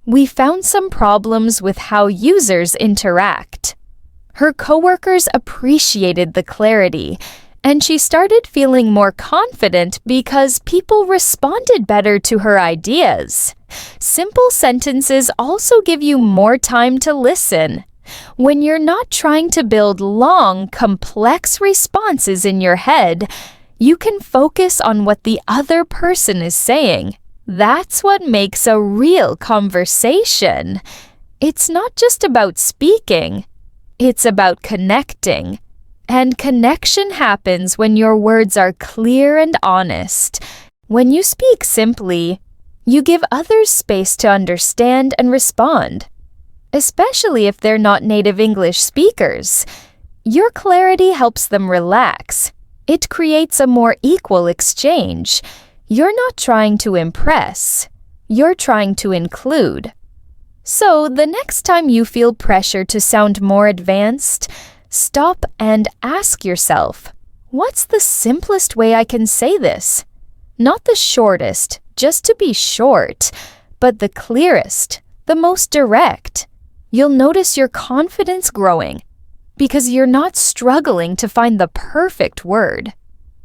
"We found some problems with how users interact." Her coworkers appreciated the clarity, and she started feeling more confident because people responded better to her ideas. Simple sentences also give you more time to listen. When you're not trying to build long, complex responses in your head, you can focus on what the other person is saying. That's what makes a real conversation. It's not just about speaking, it's about connecting. And connection happens when your words are clear and honest. When you speak simply, you give others space to understand and respond, especially if they're not native English speakers. Your clarity helps them relax. It creates a more equal exchange. You're not trying to impress. You're trying to include. So the next time you feel pressure to sound more advanced, stop and ask yourself, what's the simplest way I can say this? Not the shortest, just to be short, but the clearest, the most direct. You'll notice your confidence growing because you're not struggling to find the perfect word.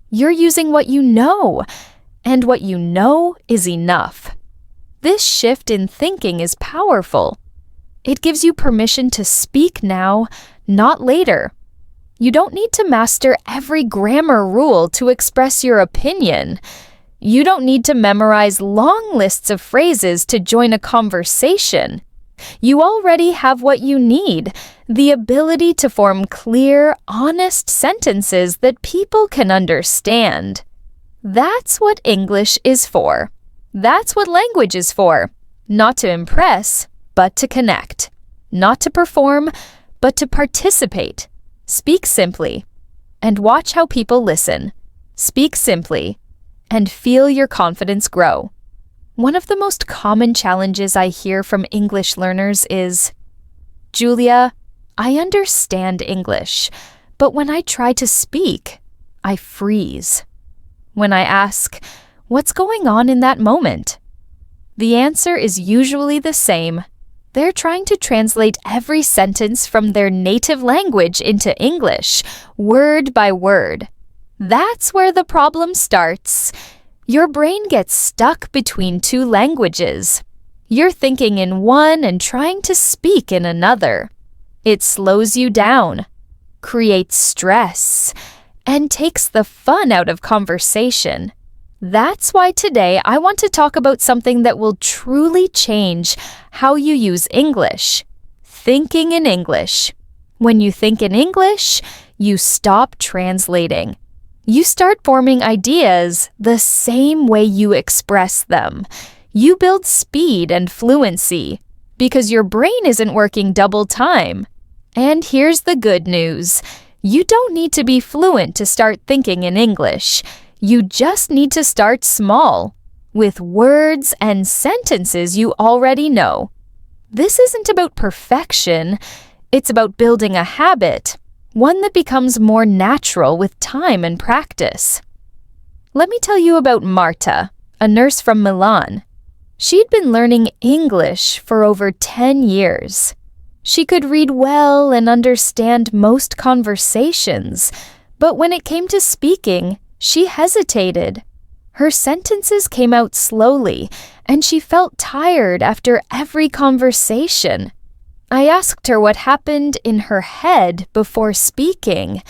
You're using what you know, and what you know is enough. This shift in thinking is powerful. It gives you permission to speak now, not later. You don't need to master every grammar rule to express your opinion. You don't need to memorize long lists of phrases to join a conversation. You already have what you need, the ability to form clear, honest sentences that people can understand. That's what English is for. That's what language is for. Not to impress, but to connect. Not to perform, but to participate. Speak simply, and watch how people listen. Speak simply, and feel your confidence grow. One of the most common challenges I hear from English learners is, "Julia, I understand English, but when I try to speak, I freeze." When I ask, "What's going on in that moment?" the answer is usually the same. They're trying to translate every sentence from their native language into English, word by word. That's where the problem starts. Your brain gets stuck between two languages. You're thinking in one and trying to speak in another. It slows you down, creates stress, and takes the fun out of conversation. That's why today I want to talk about something that will truly change how you use English. Thinking in English. When you think in English, you stop translating. You start forming ideas the same way you express them. You build speed and fluency because your brain isn't working double time. And here's the good news. You don't need to be fluent to start thinking in English. You just need to start small, with words and sentences you already know. This isn't about perfection. It's about building a habit, one that becomes more natural with time and practice. Let me tell you about Marta, a nurse from Milan. She'd been learning English for over 10 years. She could read well and understand most conversations, but when it came to speaking, she hesitated. Her sentences came out slowly, and she felt tired after every conversation. I asked her what happened in her head before speaking.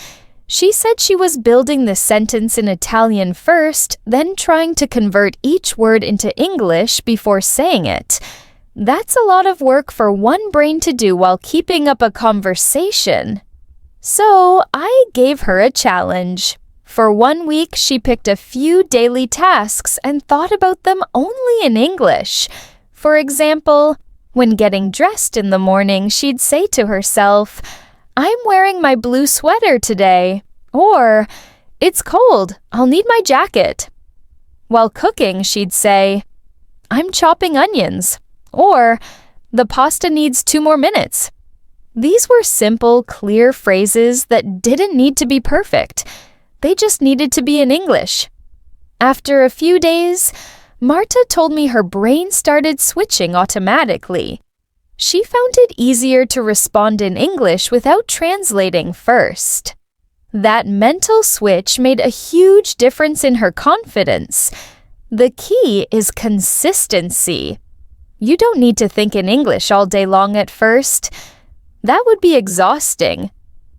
She said she was building the sentence in Italian first, then trying to convert each word into English before saying it. That's a lot of work for one brain to do while keeping up a conversation. So I gave her a challenge. For 1 week, she picked a few daily tasks and thought about them only in English. For example, when getting dressed in the morning, she'd say to herself, "I'm wearing my blue sweater today," or "It's cold, I'll need my jacket." While cooking, she'd say, "I'm chopping onions," or "The pasta needs 2 more minutes." These were simple, clear phrases that didn't need to be perfect. They just needed to be in English. After a few days, Marta told me her brain started switching automatically. She found it easier to respond in English without translating first. That mental switch made a huge difference in her confidence. The key is consistency. You don't need to think in English all day long at first. That would be exhausting.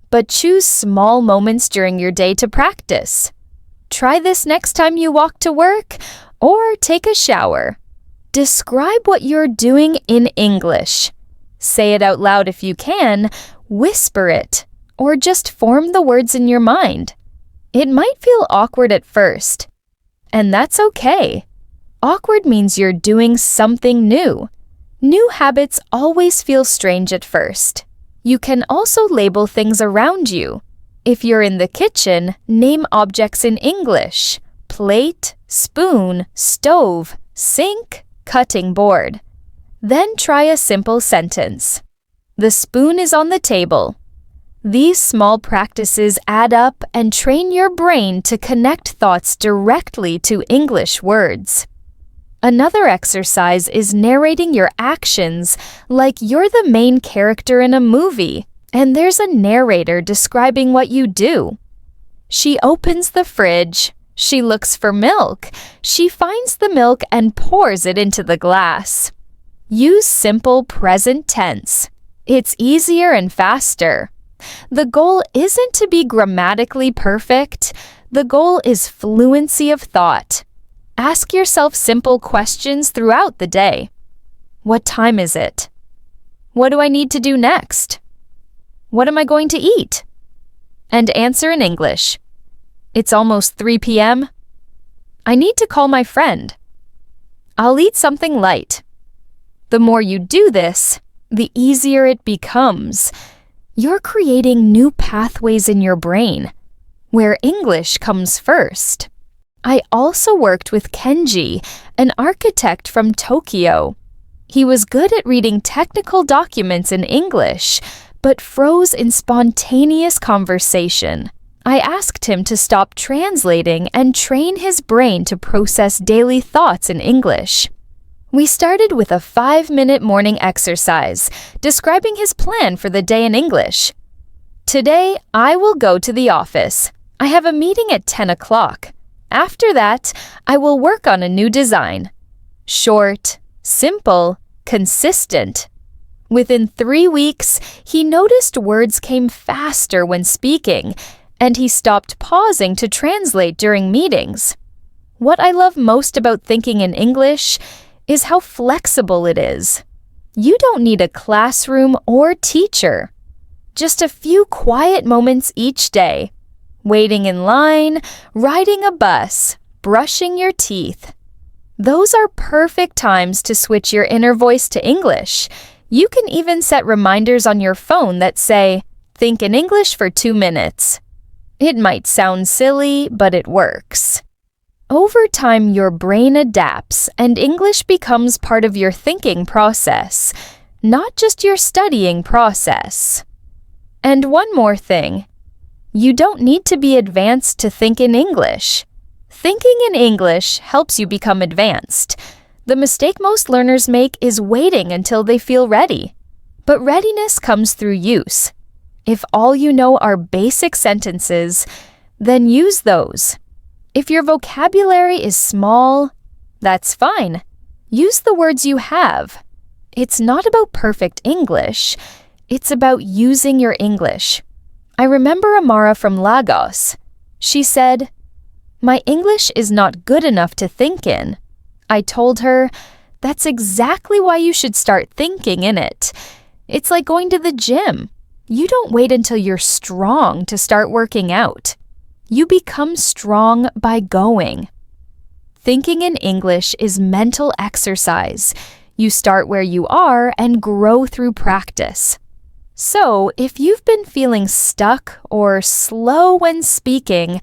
But choose small moments during your day to practice. Try this next time you walk to work or take a shower. Describe what you're doing in English. Say it out loud if you can, whisper it, or just form the words in your mind. It might feel awkward at first, and that's okay. Awkward means you're doing something new. New habits always feel strange at first. You can also label things around you. If you're in the kitchen, name objects in English: plate, spoon, stove, sink, cutting board. Then try a simple sentence. The spoon is on the table. These small practices add up and train your brain to connect thoughts directly to English words. Another exercise is narrating your actions like you're the main character in a movie, and there's a narrator describing what you do. She opens the fridge. She looks for milk. She finds the milk and pours it into the glass. Use simple present tense. It's easier and faster. The goal isn't to be grammatically perfect. The goal is fluency of thought. Ask yourself simple questions throughout the day. What time is it? What do I need to do next? What am I going to eat? And answer in English. It's almost 3 p.m. I need to call my friend. I'll eat something light. The more you do this, the easier it becomes. You're creating new pathways in your brain, where English comes first. I also worked with Kenji, an architect from Tokyo. He was good at reading technical documents in English, but froze in spontaneous conversation. I asked him to stop translating and train his brain to process daily thoughts in English. We started with a 5-minute morning exercise, describing his plan for the day in English. Today, I will go to the office. I have a meeting at 10 o'clock. After that, I will work on a new design. Short, simple, consistent. Within 3 weeks, he noticed words came faster when speaking, and he stopped pausing to translate during meetings. What I love most about thinking in English is how flexible it is. You don't need a classroom or teacher. Just a few quiet moments each day. Waiting in line, riding a bus, brushing your teeth. Those are perfect times to switch your inner voice to English. You can even set reminders on your phone that say, "Think in English for 2 minutes." It might sound silly, but it works. Over time, your brain adapts and English becomes part of your thinking process, not just your studying process. And one more thing. You don't need to be advanced to think in English. Thinking in English helps you become advanced. The mistake most learners make is waiting until they feel ready. But readiness comes through use. If all you know are basic sentences, then use those. If your vocabulary is small, that's fine. Use the words you have. It's not about perfect English. It's about using your English. I remember Amara from Lagos. She said, "My English is not good enough to think in." I told her, "That's exactly why you should start thinking in it. It's like going to the gym. You don't wait until you're strong to start working out. You become strong by going." Thinking in English is mental exercise. You start where you are and grow through practice. So, if you've been feeling stuck or slow when speaking,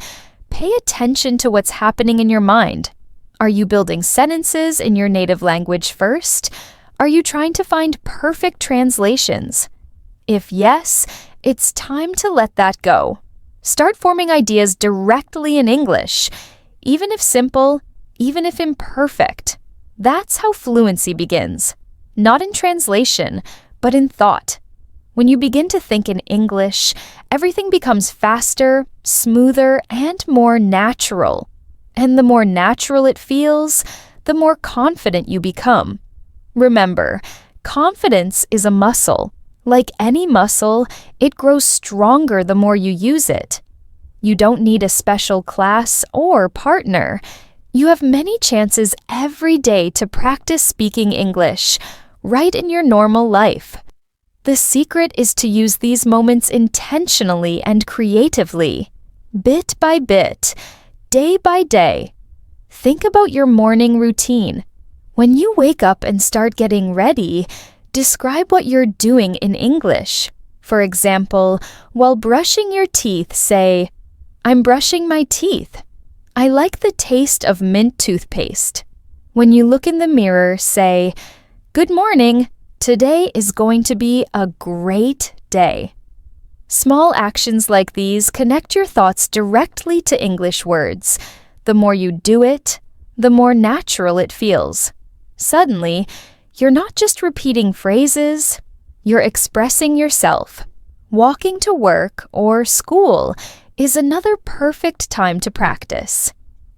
pay attention to what's happening in your mind. Are you building sentences in your native language first? Are you trying to find perfect translations? If yes, it's time to let that go. Start forming ideas directly in English, even if simple, even if imperfect. That's how fluency begins. Not in translation, but in thought. When you begin to think in English, everything becomes faster, smoother, and more natural. And the more natural it feels, the more confident you become. Remember, confidence is a muscle. Like any muscle, it grows stronger the more you use it. You don't need a special class or partner. You have many chances every day to practice speaking English, right in your normal life. The secret is to use these moments intentionally and creatively, bit by bit, day by day. Think about your morning routine. When you wake up and start getting ready, describe what you're doing in English. For example, while brushing your teeth, say, "I'm brushing my teeth. I like the taste of mint toothpaste." When you look in the mirror, say, "Good morning. Today is going to be a great day." Small actions like these connect your thoughts directly to English words. The more you do it, the more natural it feels. Suddenly, you're not just repeating phrases, you're expressing yourself. Walking to work or school is another perfect time to practice.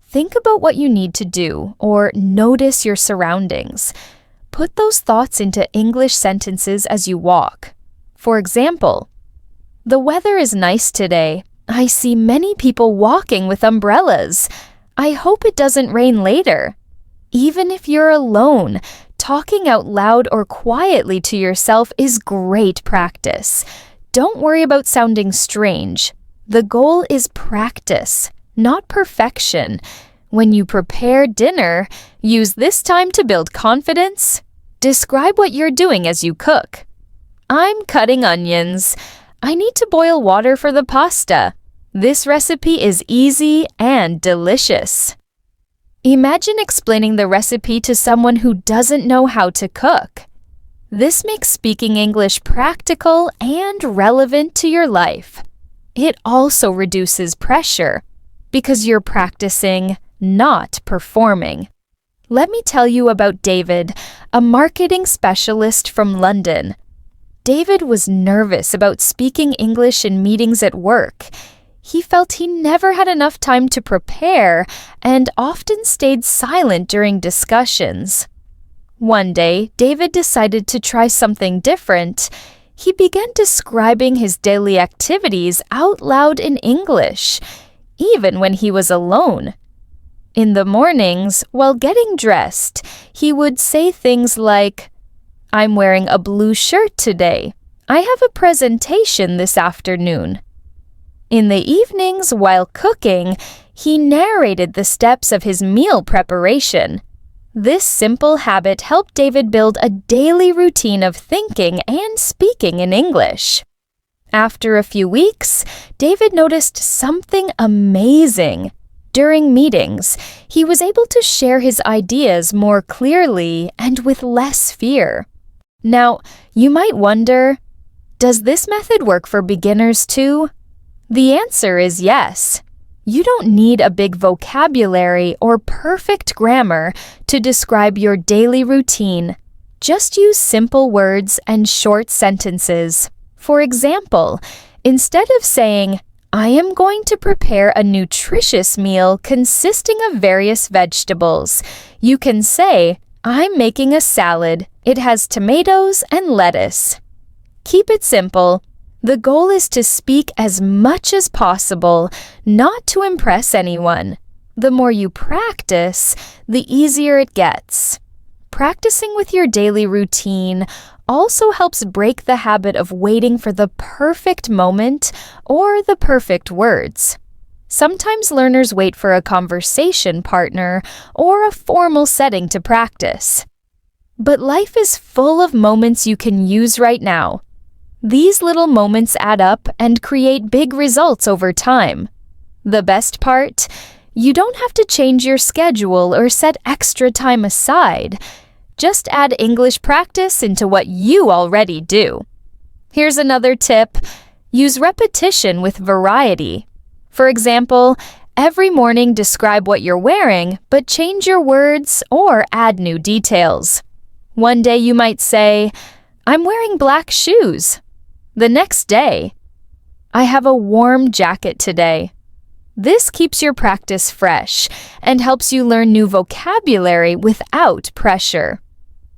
Think about what you need to do or notice your surroundings. Put those thoughts into English sentences as you walk. For example, "The weather is nice today. I see many people walking with umbrellas. I hope it doesn't rain later." Even if you're alone, talking out loud or quietly to yourself is great practice. Don't worry about sounding strange. The goal is practice, not perfection. When you prepare dinner, use this time to build confidence. Describe what you're doing as you cook. "I'm cutting onions. I need to boil water for the pasta. This recipe is easy and delicious." Imagine explaining the recipe to someone who doesn't know how to cook. This makes speaking English practical and relevant to your life. It also reduces pressure because you're practicing, not performing. Let me tell you about David, a marketing specialist from London. David was nervous about speaking English in meetings at work. He felt he never had enough time to prepare and often stayed silent during discussions. One day, David decided to try something different. He began describing his daily activities out loud in English, even when he was alone. In the mornings, while getting dressed, he would say things like, "I'm wearing a blue shirt today. I have a presentation this afternoon." In the evenings, while cooking, he narrated the steps of his meal preparation. This simple habit helped David build a daily routine of thinking and speaking in English. After a few weeks, David noticed something amazing. During meetings, he was able to share his ideas more clearly and with less fear. Now, you might wonder, does this method work for beginners too? The answer is yes. You don't need a big vocabulary or perfect grammar to describe your daily routine. Just use simple words and short sentences. For example, instead of saying, "I am going to prepare a nutritious meal consisting of various vegetables," you can say, "I'm making a salad. It has tomatoes and lettuce." Keep it simple. The goal is to speak as much as possible, not to impress anyone. The more you practice, the easier it gets. Practicing with your daily routine also helps break the habit of waiting for the perfect moment or the perfect words. Sometimes learners wait for a conversation partner or a formal setting to practice. But life is full of moments you can use right now. These little moments add up and create big results over time. The best part? You don't have to change your schedule or set extra time aside. Just add English practice into what you already do. Here's another tip. Use repetition with variety. For example, every morning describe what you're wearing, but change your words or add new details. One day you might say, "I'm wearing black shoes." The next day, "I have a warm jacket today." This keeps your practice fresh and helps you learn new vocabulary without pressure.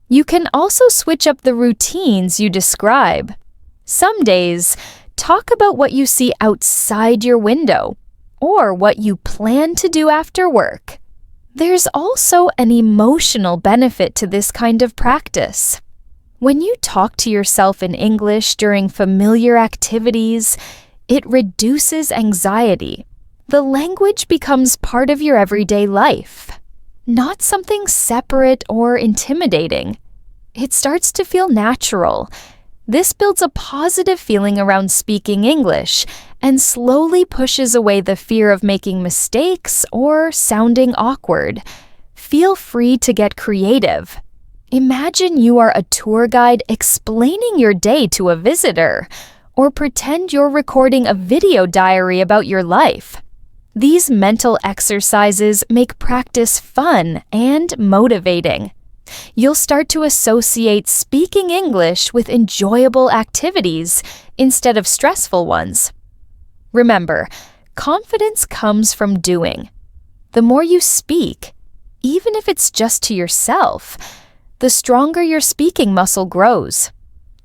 You can also switch up the routines you describe. Some days, talk about what you see outside your window or what you plan to do after work. There's also an emotional benefit to this kind of practice. When you talk to yourself in English during familiar activities, it reduces anxiety. The language becomes part of your everyday life, not something separate or intimidating. It starts to feel natural. This builds a positive feeling around speaking English and slowly pushes away the fear of making mistakes or sounding awkward. Feel free to get creative. Imagine you are a tour guide explaining your day to a visitor, or pretend you're recording a video diary about your life. These mental exercises make practice fun and motivating. You'll start to associate speaking English with enjoyable activities instead of stressful ones. Remember, confidence comes from doing. The more you speak, even if it's just to yourself, the stronger your speaking muscle grows.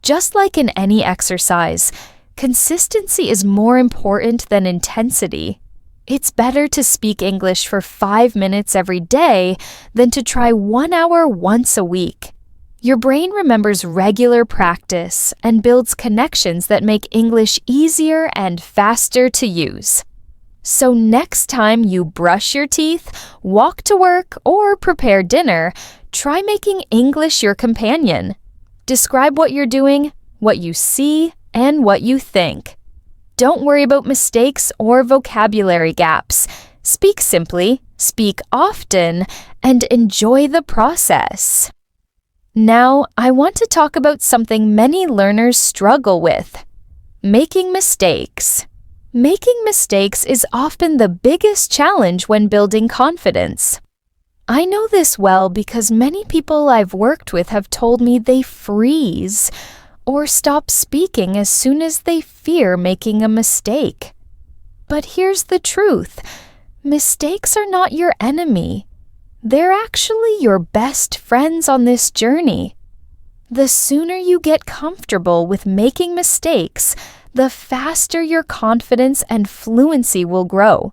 Just like in any exercise, consistency is more important than intensity. It's better to speak English for 5 minutes every day than to try 1 hour once a week. Your brain remembers regular practice and builds connections that make English easier and faster to use. So next time you brush your teeth, walk to work, or prepare dinner, try making English your companion. Describe what you're doing, what you see, and what you think. Don't worry about mistakes or vocabulary gaps. Speak simply, speak often, and enjoy the process. Now, I want to talk about something many learners struggle with: making mistakes. Making mistakes is often the biggest challenge when building confidence. I know this well because many people I've worked with have told me they freeze or stop speaking as soon as they fear making a mistake. But here's the truth: mistakes are not your enemy. They're actually your best friends on this journey. The sooner you get comfortable with making mistakes, the faster your confidence and fluency will grow.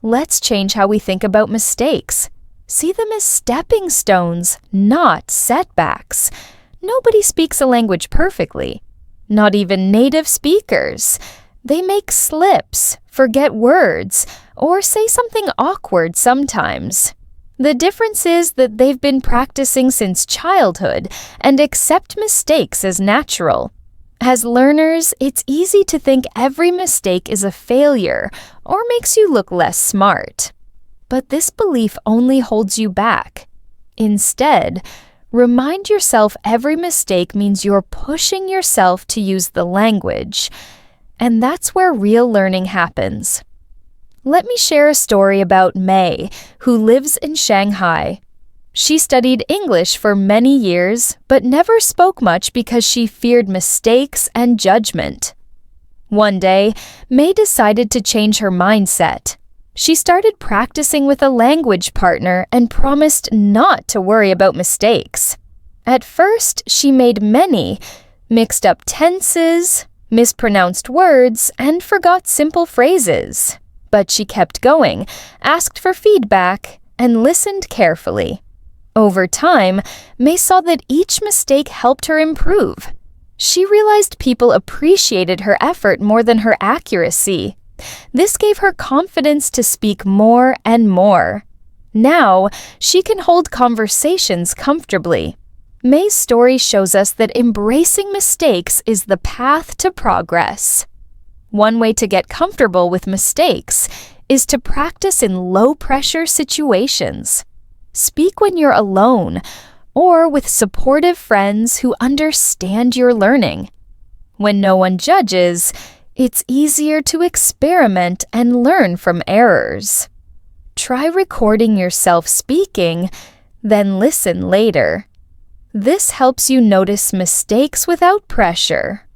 Let's change how we think about mistakes. See them as stepping stones, not setbacks. Nobody speaks a language perfectly, not even native speakers. They make slips, forget words, or say something awkward sometimes. The difference is that they've been practicing since childhood and accept mistakes as natural. As learners, it's easy to think every mistake is a failure or makes you look less smart. But this belief only holds you back. Instead, remind yourself every mistake means you're pushing yourself to use the language. And that's where real learning happens. Let me share a story about May, who lives in Shanghai. She studied English for many years, but never spoke much because she feared mistakes and judgment. One day, May decided to change her mindset. She started practicing with a language partner and promised not to worry about mistakes. At first, she made many, mixed up tenses, mispronounced words, and forgot simple phrases. But she kept going, asked for feedback, and listened carefully. Over time, May saw that each mistake helped her improve. She realized people appreciated her effort more than her accuracy. This gave her confidence to speak more and more. Now, she can hold conversations comfortably. May's story shows us that embracing mistakes is the path to progress. One way to get comfortable with mistakes is to practice in low-pressure situations. Speak when you're alone or with supportive friends who understand your learning. When no one judges, it's easier to experiment and learn from errors. Try recording yourself speaking, then listen later. This helps you notice mistakes without pressure.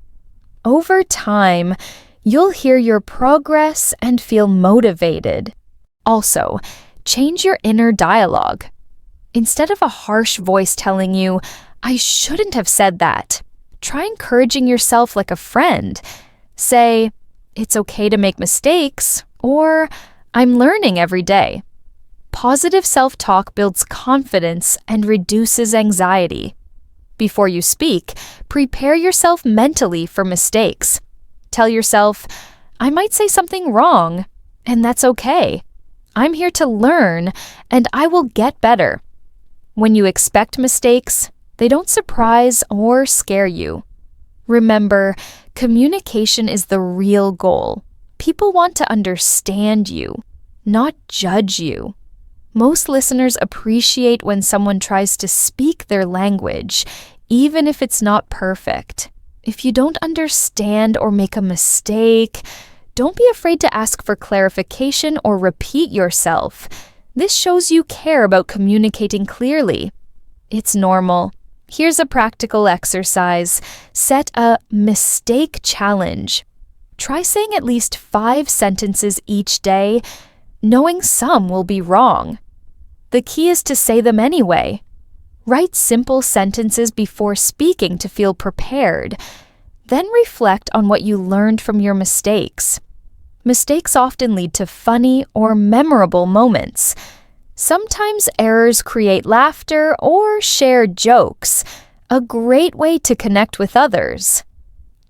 Over time, you'll hear your progress and feel motivated. Also, change your inner dialogue. Instead of a harsh voice telling you, "I shouldn't have said that," try encouraging yourself like a friend. Say, "It's okay to make mistakes," or "I'm learning every day." Positive self-talk builds confidence and reduces anxiety. Before you speak, prepare yourself mentally for mistakes. Tell yourself, "I might say something wrong, and that's okay. I'm here to learn, and I will get better." When you expect mistakes, they don't surprise or scare you. Remember, communication is the real goal. People want to understand you, not judge you. Most listeners appreciate when someone tries to speak their language, even if it's not perfect. If you don't understand or make a mistake, don't be afraid to ask for clarification or repeat yourself. This shows you care about communicating clearly. It's normal. Here's a practical exercise. Set a mistake challenge. Try saying at least 5 sentences each day, knowing some will be wrong. The key is to say them anyway. Write simple sentences before speaking to feel prepared. Then reflect on what you learned from your mistakes. Mistakes often lead to funny or memorable moments. Sometimes errors create laughter or shared jokes, a great way to connect with others.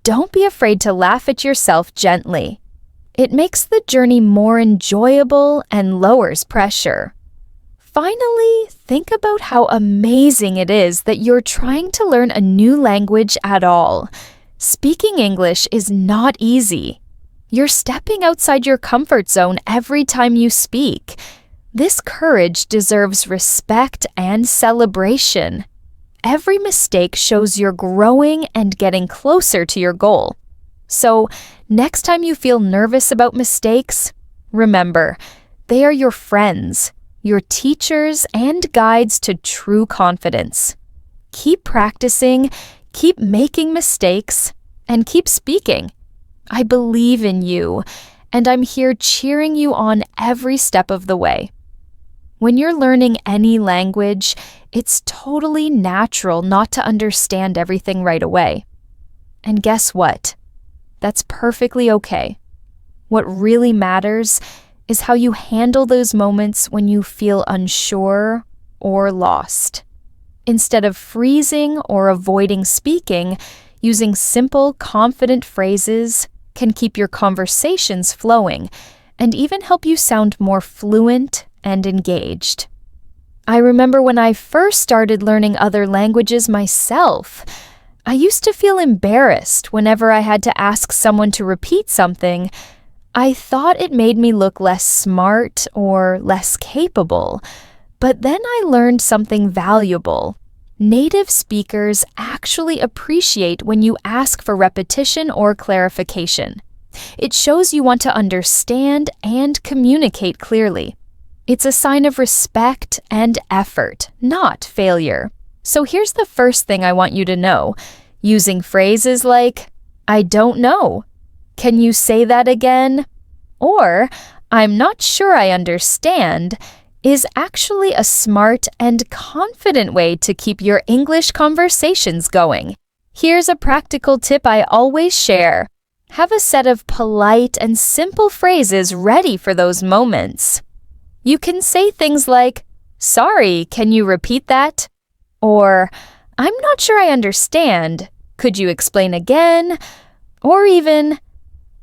Don't be afraid to laugh at yourself gently. It makes the journey more enjoyable and lowers pressure. Finally, think about how amazing it is that you're trying to learn a new language at all. Speaking English is not easy. You're stepping outside your comfort zone every time you speak. This courage deserves respect and celebration. Every mistake shows you're growing and getting closer to your goal. So, next time you feel nervous about mistakes, remember, they are your friends, your teachers and guides to true confidence. Keep practicing, keep making mistakes, and keep speaking. I believe in you, and I'm here cheering you on every step of the way. When you're learning any language, it's totally natural not to understand everything right away. And guess what? That's perfectly okay. What really matters is how you handle those moments when you feel unsure or lost. Instead of freezing or avoiding speaking, using simple, confident phrases can keep your conversations flowing and even help you sound more fluent and engaged. I remember when I first started learning other languages myself, I used to feel embarrassed whenever I had to ask someone to repeat something. I thought it made me look less smart or less capable, but then I learned something valuable. Native speakers actually appreciate when you ask for repetition or clarification. It shows you want to understand and communicate clearly. It's a sign of respect and effort, not failure. So here's the first thing I want you to know. Using phrases like, I don't know. Can you say that again? Or, I'm not sure I understand, is actually a smart and confident way to keep your English conversations going. Here's a practical tip I always share. Have a set of polite and simple phrases ready for those moments. You can say things like, sorry, can you repeat that? Or, I'm not sure I understand. Could you explain again? Or even,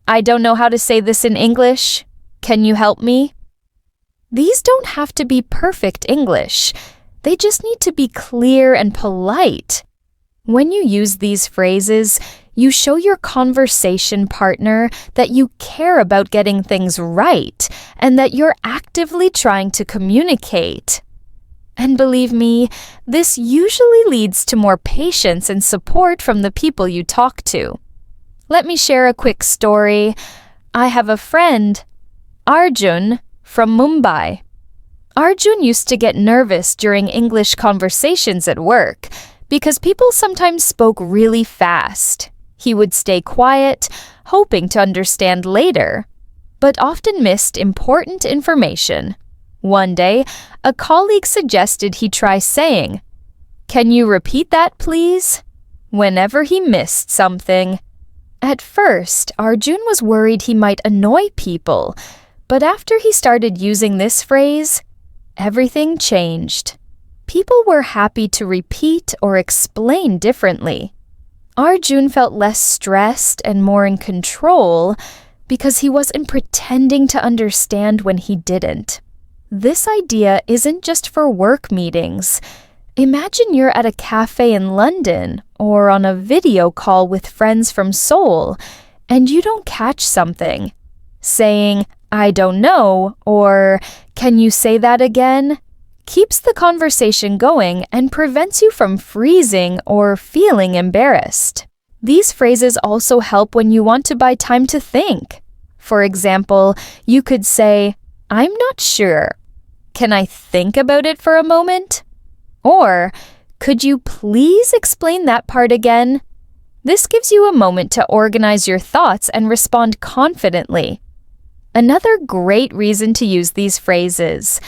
I don't know how to say this in English. Can you help me? These don't have to be perfect English. They just need to be clear and polite. When you use these phrases, you show your conversation partner that you care about getting things right and that you're actively trying to communicate. And believe me, this usually leads to more patience and support from the people you talk to. Let me share a quick story. I have a friend, Arjun, from Mumbai. Arjun used to get nervous during English conversations at work because people sometimes spoke really fast. He would stay quiet, hoping to understand later, but often missed important information. One day, a colleague suggested he try saying, "Can you repeat that, please?" whenever he missed something. At first, Arjun was worried he might annoy people, but after he started using this phrase, everything changed. People were happy to repeat or explain differently. Arjun felt less stressed and more in control because he wasn't pretending to understand when he didn't. This idea isn't just for work meetings. Imagine you're at a cafe in London or on a video call with friends from Seoul and you don't catch something. Saying, I don't know, or can you say that again? Keeps the conversation going and prevents you from freezing or feeling embarrassed. These phrases also help when you want to buy time to think. For example, you could say, I'm not sure. Can I think about it for a moment? Or, could you please explain that part again? This gives you a moment to organize your thoughts and respond confidently. Another great reason to use these phrases,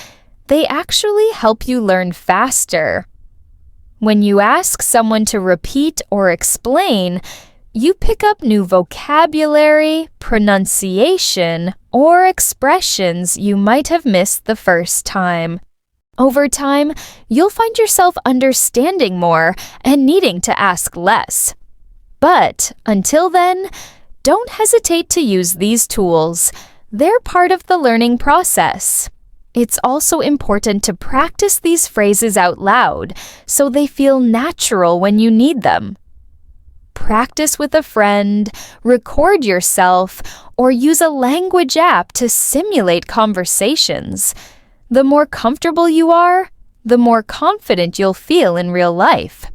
they actually help you learn faster. When you ask someone to repeat or explain, you pick up new vocabulary, pronunciation, or expressions you might have missed the first time. Over time, you'll find yourself understanding more and needing to ask less. But until then, don't hesitate to use these tools. They're part of the learning process. It's also important to practice these phrases out loud so they feel natural when you need them. Practice with a friend, record yourself, or use a language app to simulate conversations. The more comfortable you are, the more confident you'll feel in real life.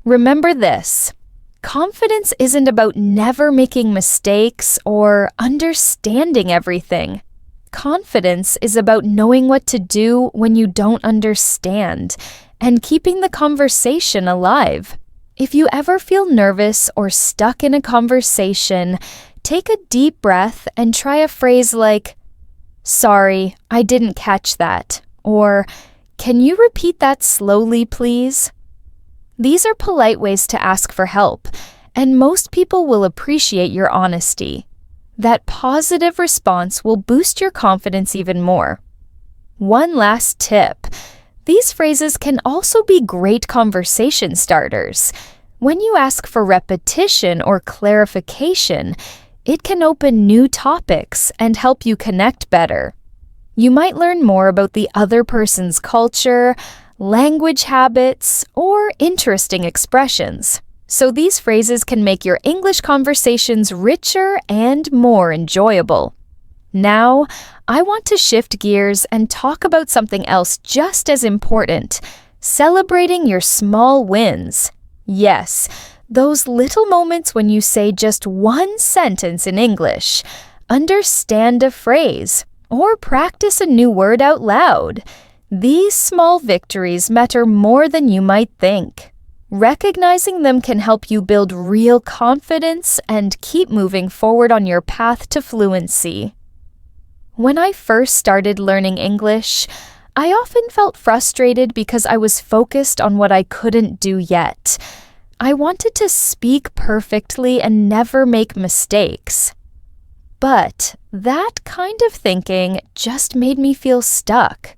Remember this. Confidence isn't about never making mistakes or understanding everything. Confidence is about knowing what to do when you don't understand and keeping the conversation alive. If you ever feel nervous or stuck in a conversation, take a deep breath and try a phrase like, "Sorry, I didn't catch that," or "Can you repeat that slowly, please?" These are polite ways to ask for help, and most people will appreciate your honesty. That positive response will boost your confidence even more. One last tip. These phrases can also be great conversation starters. When you ask for repetition or clarification, it can open new topics and help you connect better. You might learn more about the other person's culture, language habits, or interesting expressions. So these phrases can make your English conversations richer and more enjoyable. Now, I want to shift gears and talk about something else just as important, celebrating your small wins. Yes, Those little moments when you say just one sentence in English, understand a phrase, or practice a new word out loud. These small victories matter more than you might think. Recognizing them can help you build real confidence and keep moving forward on your path to fluency. When I first started learning English, I often felt frustrated because I was focused on what I couldn't do yet. I wanted to speak perfectly and never make mistakes. But that kind of thinking just made me feel stuck.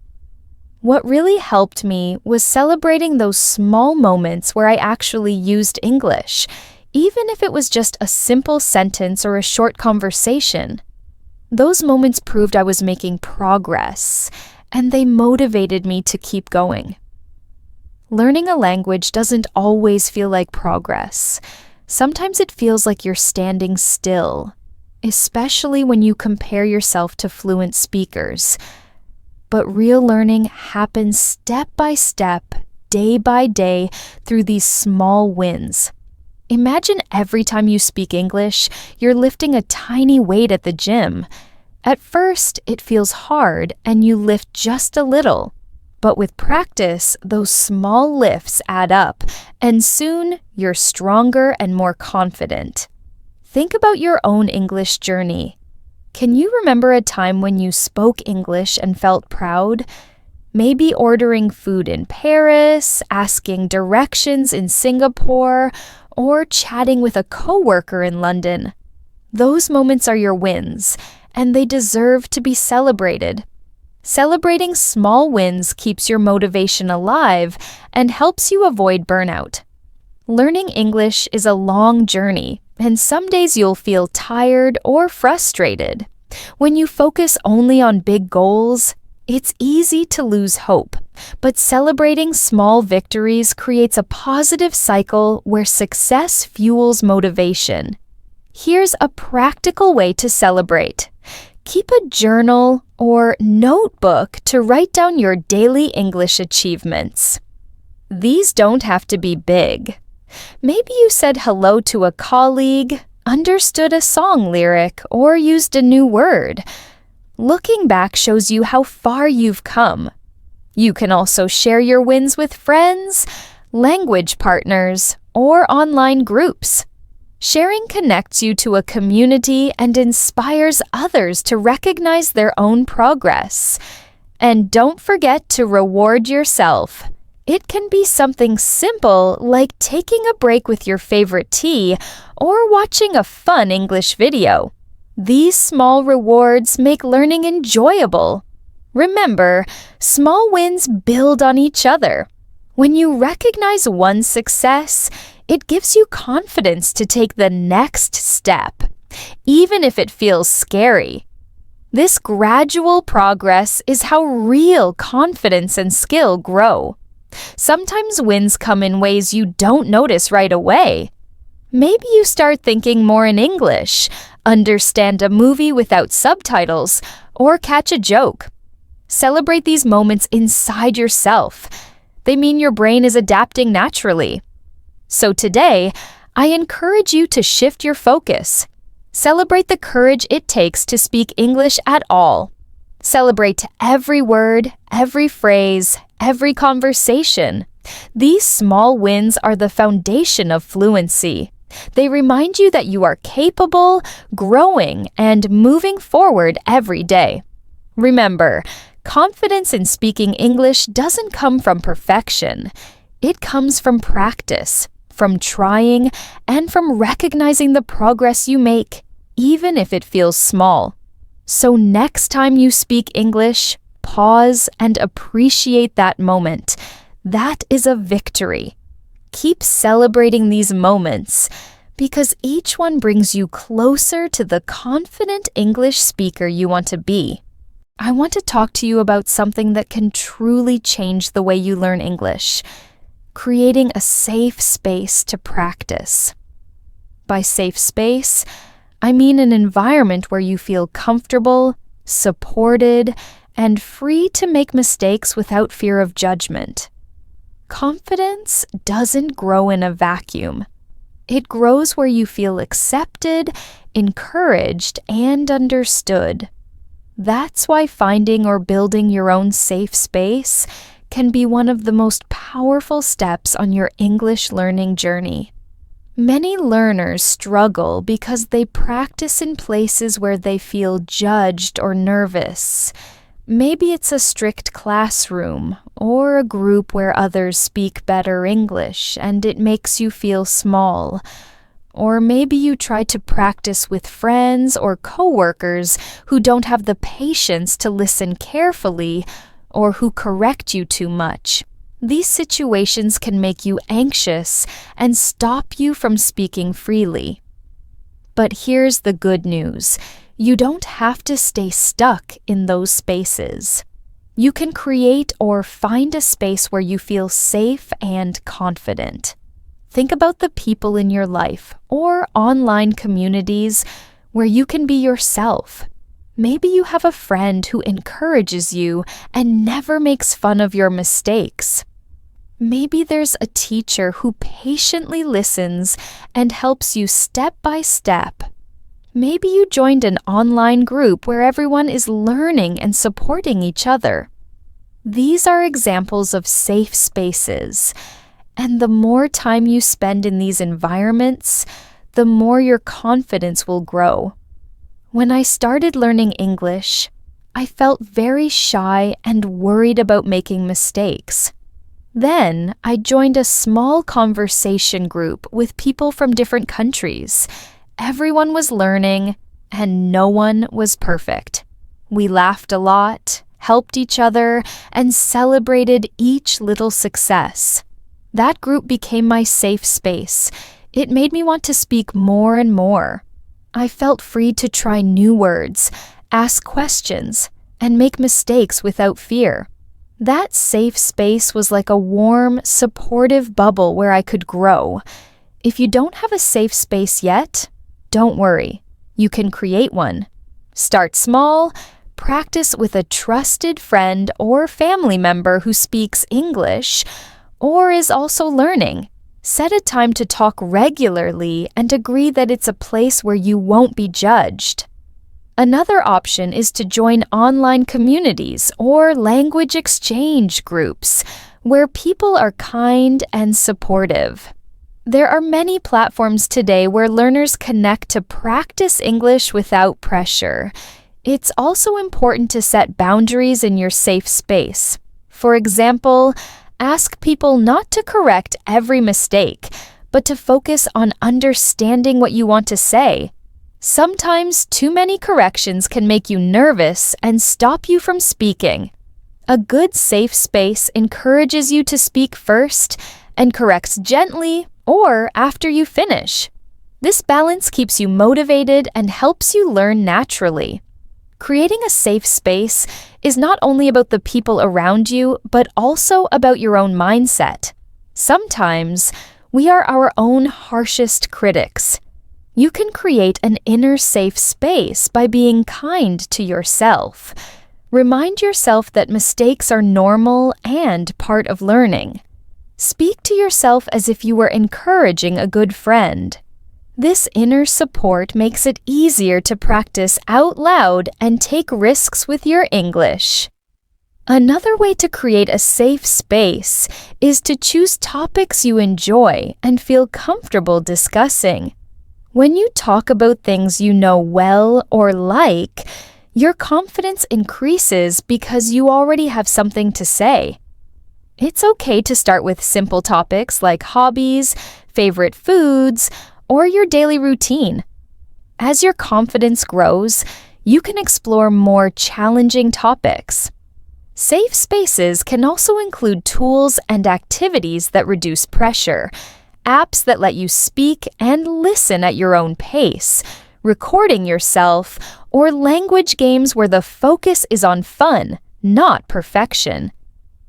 What really helped me was celebrating those small moments where I actually used English, even if it was just a simple sentence or a short conversation. Those moments proved I was making progress, and they motivated me to keep going. Learning a language doesn't always feel like progress. Sometimes it feels like you're standing still, especially when you compare yourself to fluent speakers. But real learning happens step by step, day by day, through these small wins. Imagine every time you speak English, you're lifting a tiny weight at the gym. At first, it feels hard and you lift just a little. But with practice, those small lifts add up, and soon you're stronger and more confident. Think about your own English journey. Can you remember a time when you spoke English and felt proud? Maybe ordering food in Paris, asking directions in Singapore, or chatting with a coworker in London. Those moments are your wins, and they deserve to be celebrated. Celebrating small wins keeps your motivation alive and helps you avoid burnout. Learning English is a long journey, and some days you'll feel tired or frustrated. When you focus only on big goals, it's easy to lose hope, but celebrating small victories creates a positive cycle where success fuels motivation. Here's a practical way to celebrate. Keep a journal or notebook to write down your daily English achievements. These don't have to be big. Maybe you said hello to a colleague, understood a song lyric, or used a new word. Looking back shows you how far you've come. You can also share your wins with friends, language partners, or online groups. Sharing connects you to a community and inspires others to recognize their own progress. And don't forget to reward yourself. It can be something simple like taking a break with your favorite tea or watching a fun English video. These small rewards make learning enjoyable. Remember, small wins build on each other. When you recognize one success, it gives you confidence to take the next step, even if it feels scary. This gradual progress is how real confidence and skill grow. Sometimes wins come in ways you don't notice right away. Maybe you start thinking more in English, understand a movie without subtitles, or catch a joke. Celebrate these moments inside yourself. They mean your brain is adapting naturally. So today, I encourage you to shift your focus. Celebrate the courage it takes to speak English at all. Celebrate every word, every phrase, every conversation. These small wins are the foundation of fluency. They remind you that you are capable, growing, and moving forward every day. Remember, confidence in speaking English doesn't come from perfection. It comes from practice, from trying, and from recognizing the progress you make, even if it feels small. So next time you speak English, pause and appreciate that moment. That is a victory. Keep celebrating these moments because each one brings you closer to the confident English speaker you want to be. I want to talk to you about something that can truly change the way you learn English: creating a safe space to practice. By safe space, I mean an environment where you feel comfortable, supported, and free to make mistakes without fear of judgment. Confidence doesn't grow in a vacuum. It grows where you feel accepted, encouraged, and understood. That's why finding or building your own safe space can be one of the most powerful steps on your English learning journey. Many learners struggle because they practice in places where they feel judged or nervous. Maybe it's a strict classroom or a group where others speak better English and it makes you feel small. Or maybe you try to practice with friends or coworkers who don't have the patience to listen carefully or who correct you too much. These situations can make you anxious and stop you from speaking freely. But here's the good news. You don't have to stay stuck in those spaces. You can create or find a space where you feel safe and confident. Think about the people in your life or online communities where you can be yourself. Maybe you have a friend who encourages you and never makes fun of your mistakes. Maybe there's a teacher who patiently listens and helps you step by step. Maybe you joined an online group where everyone is learning and supporting each other. These are examples of safe spaces, and the more time you spend in these environments, the more your confidence will grow. When I started learning English, I felt very shy and worried about making mistakes. Then I joined a small conversation group with people from different countries. Everyone was learning, and no one was perfect. We laughed a lot, helped each other, and celebrated each little success. That group became my safe space. It made me want to speak more and more. I felt free to try new words, ask questions, and make mistakes without fear. That safe space was like a warm, supportive bubble where I could grow. If you don't have a safe space yet, don't worry. You can create one. Start small, practice with a trusted friend or family member who speaks English or is also learning. Set a time to talk regularly and agree that it's a place where you won't be judged. Another option is to join online communities or language exchange groups where people are kind and supportive. There are many platforms today where learners connect to practice English without pressure. It's also important to set boundaries in your safe space. For example, ask people not to correct every mistake, but to focus on understanding what you want to say. Sometimes too many corrections can make you nervous and stop you from speaking. A good safe space encourages you to speak first and corrects gently or after you finish. This balance keeps you motivated and helps you learn naturally. Creating a safe space is not only about the people around you, but also about your own mindset. Sometimes we are our own harshest critics. You can create an inner safe space by being kind to yourself. Remind yourself that mistakes are normal and part of learning. Speak to yourself as if you were encouraging a good friend. This inner support makes it easier to practice out loud and take risks with your English. Another way to create a safe space is to choose topics you enjoy and feel comfortable discussing. When you talk about things you know well or like, your confidence increases because you already have something to say. It's okay to start with simple topics like hobbies, favorite foods, or your daily routine. As your confidence grows, you can explore more challenging topics. Safe spaces can also include tools and activities that reduce pressure, apps that let you speak and listen at your own pace, recording yourself, or language games where the focus is on fun, not perfection.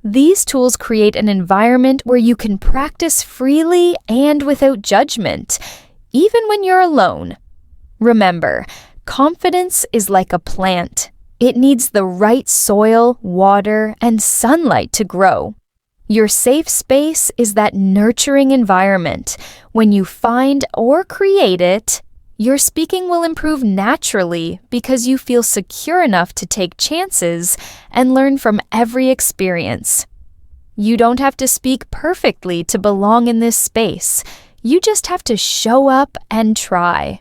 These tools create an environment where you can practice freely and without judgment, even when you're alone. Remember, confidence is like a plant. It needs the right soil, water, and sunlight to grow. Your safe space is that nurturing environment. When you find or create it, your speaking will improve naturally because you feel secure enough to take chances and learn from every experience. You don't have to speak perfectly to belong in this space. You just have to show up and try.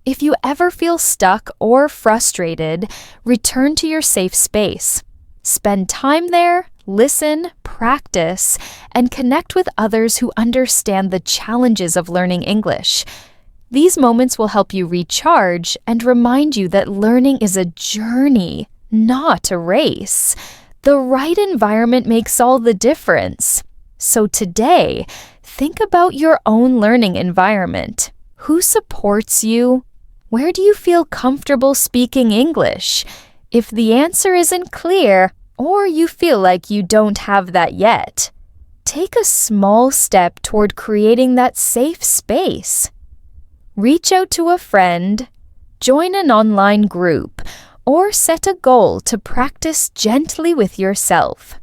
If you ever feel stuck or frustrated, return to your safe space. Spend time there, listen, practice, and connect with others who understand the challenges of learning English. These moments will help you recharge and remind you that learning is a journey, not a race. The right environment makes all the difference. So today, think about your own learning environment. Who supports you? Where do you feel comfortable speaking English? If the answer isn't clear, or you feel like you don't have that yet, take a small step toward creating that safe space. Reach out to a friend, join an online group, or set a goal to practice gently with yourself.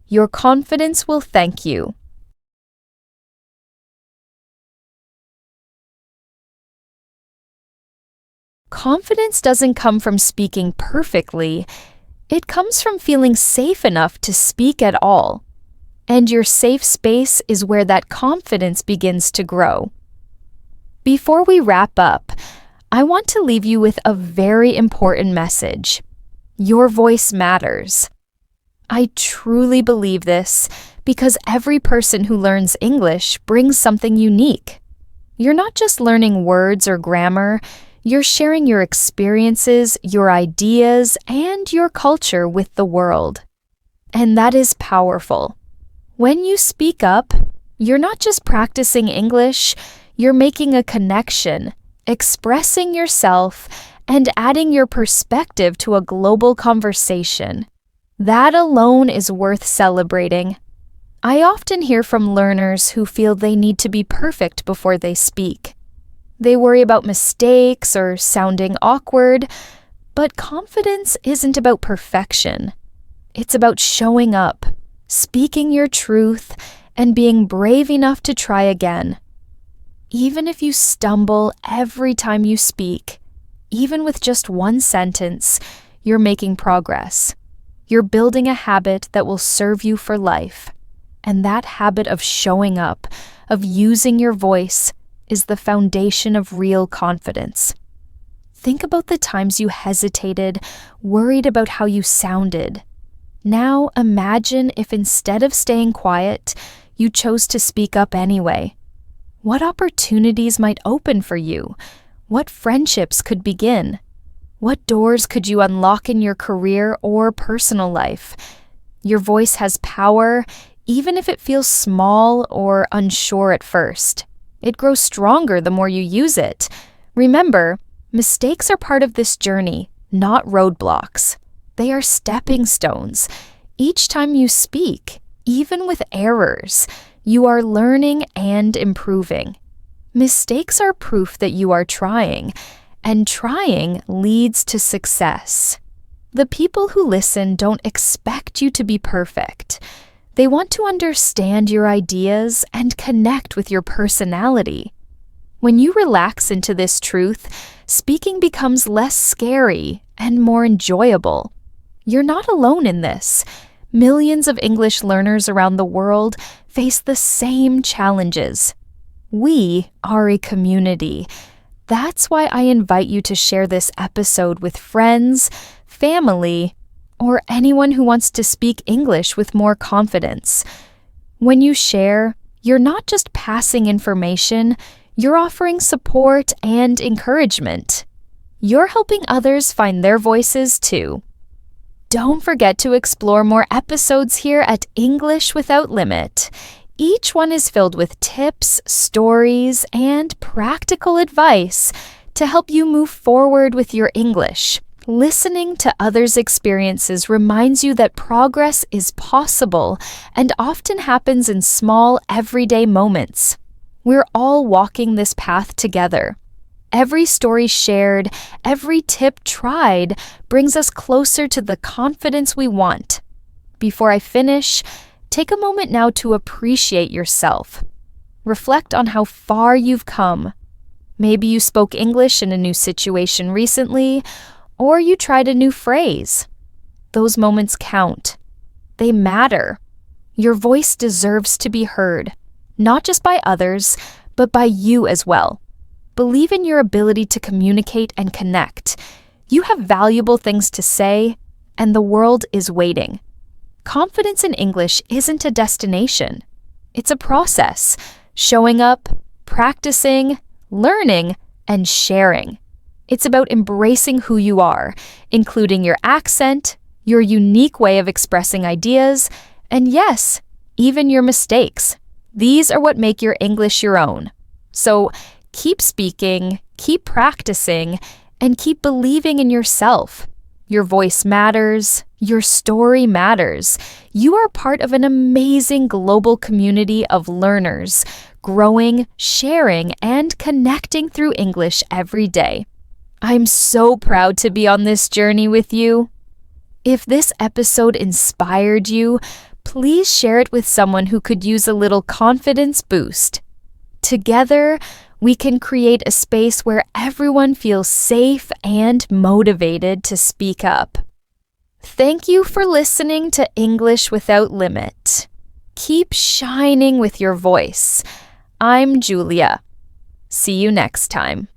Your confidence will thank you. Confidence doesn't come from speaking perfectly. It comes from feeling safe enough to speak at all. And your safe space is where that confidence begins to grow. Before we wrap up, I want to leave you with a very important message. Your voice matters. I truly believe this because every person who learns English brings something unique. You're not just learning words or grammar. You're sharing your experiences, your ideas, and your culture with the world. And that is powerful. When you speak up, you're not just practicing English, you're making a connection, expressing yourself, and adding your perspective to a global conversation. That alone is worth celebrating. I often hear from learners who feel they need to be perfect before they speak. They worry about mistakes or sounding awkward, but confidence isn't about perfection. It's about showing up, speaking your truth, and being brave enough to try again. Even if you stumble every time you speak, even with just one sentence, you're making progress. You're building a habit that will serve you for life. And that habit of showing up, of using your voice, is the foundation of real confidence. Think about the times you hesitated, worried about how you sounded. Now imagine if instead of staying quiet, you chose to speak up anyway. What opportunities might open for you? What friendships could begin? What doors could you unlock in your career or personal life? Your voice has power, even if it feels small or unsure at first. It grows stronger the more you use it. Remember, mistakes are part of this journey, not roadblocks. They are stepping stones. Each time you speak, even with errors, you are learning and improving. Mistakes are proof that you are trying, and trying leads to success. The people who listen don't expect you to be perfect. They want to understand your ideas and connect with your personality. When you relax into this truth, speaking becomes less scary and more enjoyable. You're not alone in this. Millions of English learners around the world face the same challenges. We are a community. That's why I invite you to share this episode with friends, family, or anyone who wants to speak English with more confidence. When you share, you're not just passing information, you're offering support and encouragement. You're helping others find their voices too. Don't forget to explore more episodes here at English Without Limit. Each one is filled with tips, stories, and practical advice to help you move forward with your English. Listening to others' experiences reminds you that progress is possible and often happens in small, everyday moments. We're all walking this path together. Every story shared, every tip tried brings us closer to the confidence we want. Before I finish, Take a moment now to appreciate yourself. Reflect on how far you've come. Maybe you spoke English in a new situation recently, or you tried a new phrase. Those moments count. They matter. Your voice deserves to be heard, not just by others, but by you as well. Believe in your ability to communicate and connect. You have valuable things to say, and the world is waiting. Confidence in English isn't a destination. It's a process, showing up, practicing, learning, and sharing. It's about embracing who you are, including your accent, your unique way of expressing ideas, and yes, even your mistakes. These are what make your English your own. So keep speaking, keep practicing, and keep believing in yourself. Your voice matters. Your story matters. You are part of an amazing global community of learners, growing, sharing, and connecting through English every day. I'm so proud to be on this journey with you. If this episode inspired you, please share it with someone who could use a little confidence boost. Together, we can create a space where everyone feels safe and motivated to speak up. Thank you for listening to English Without Limit. Keep shining with your voice. I'm Julia. See you next time.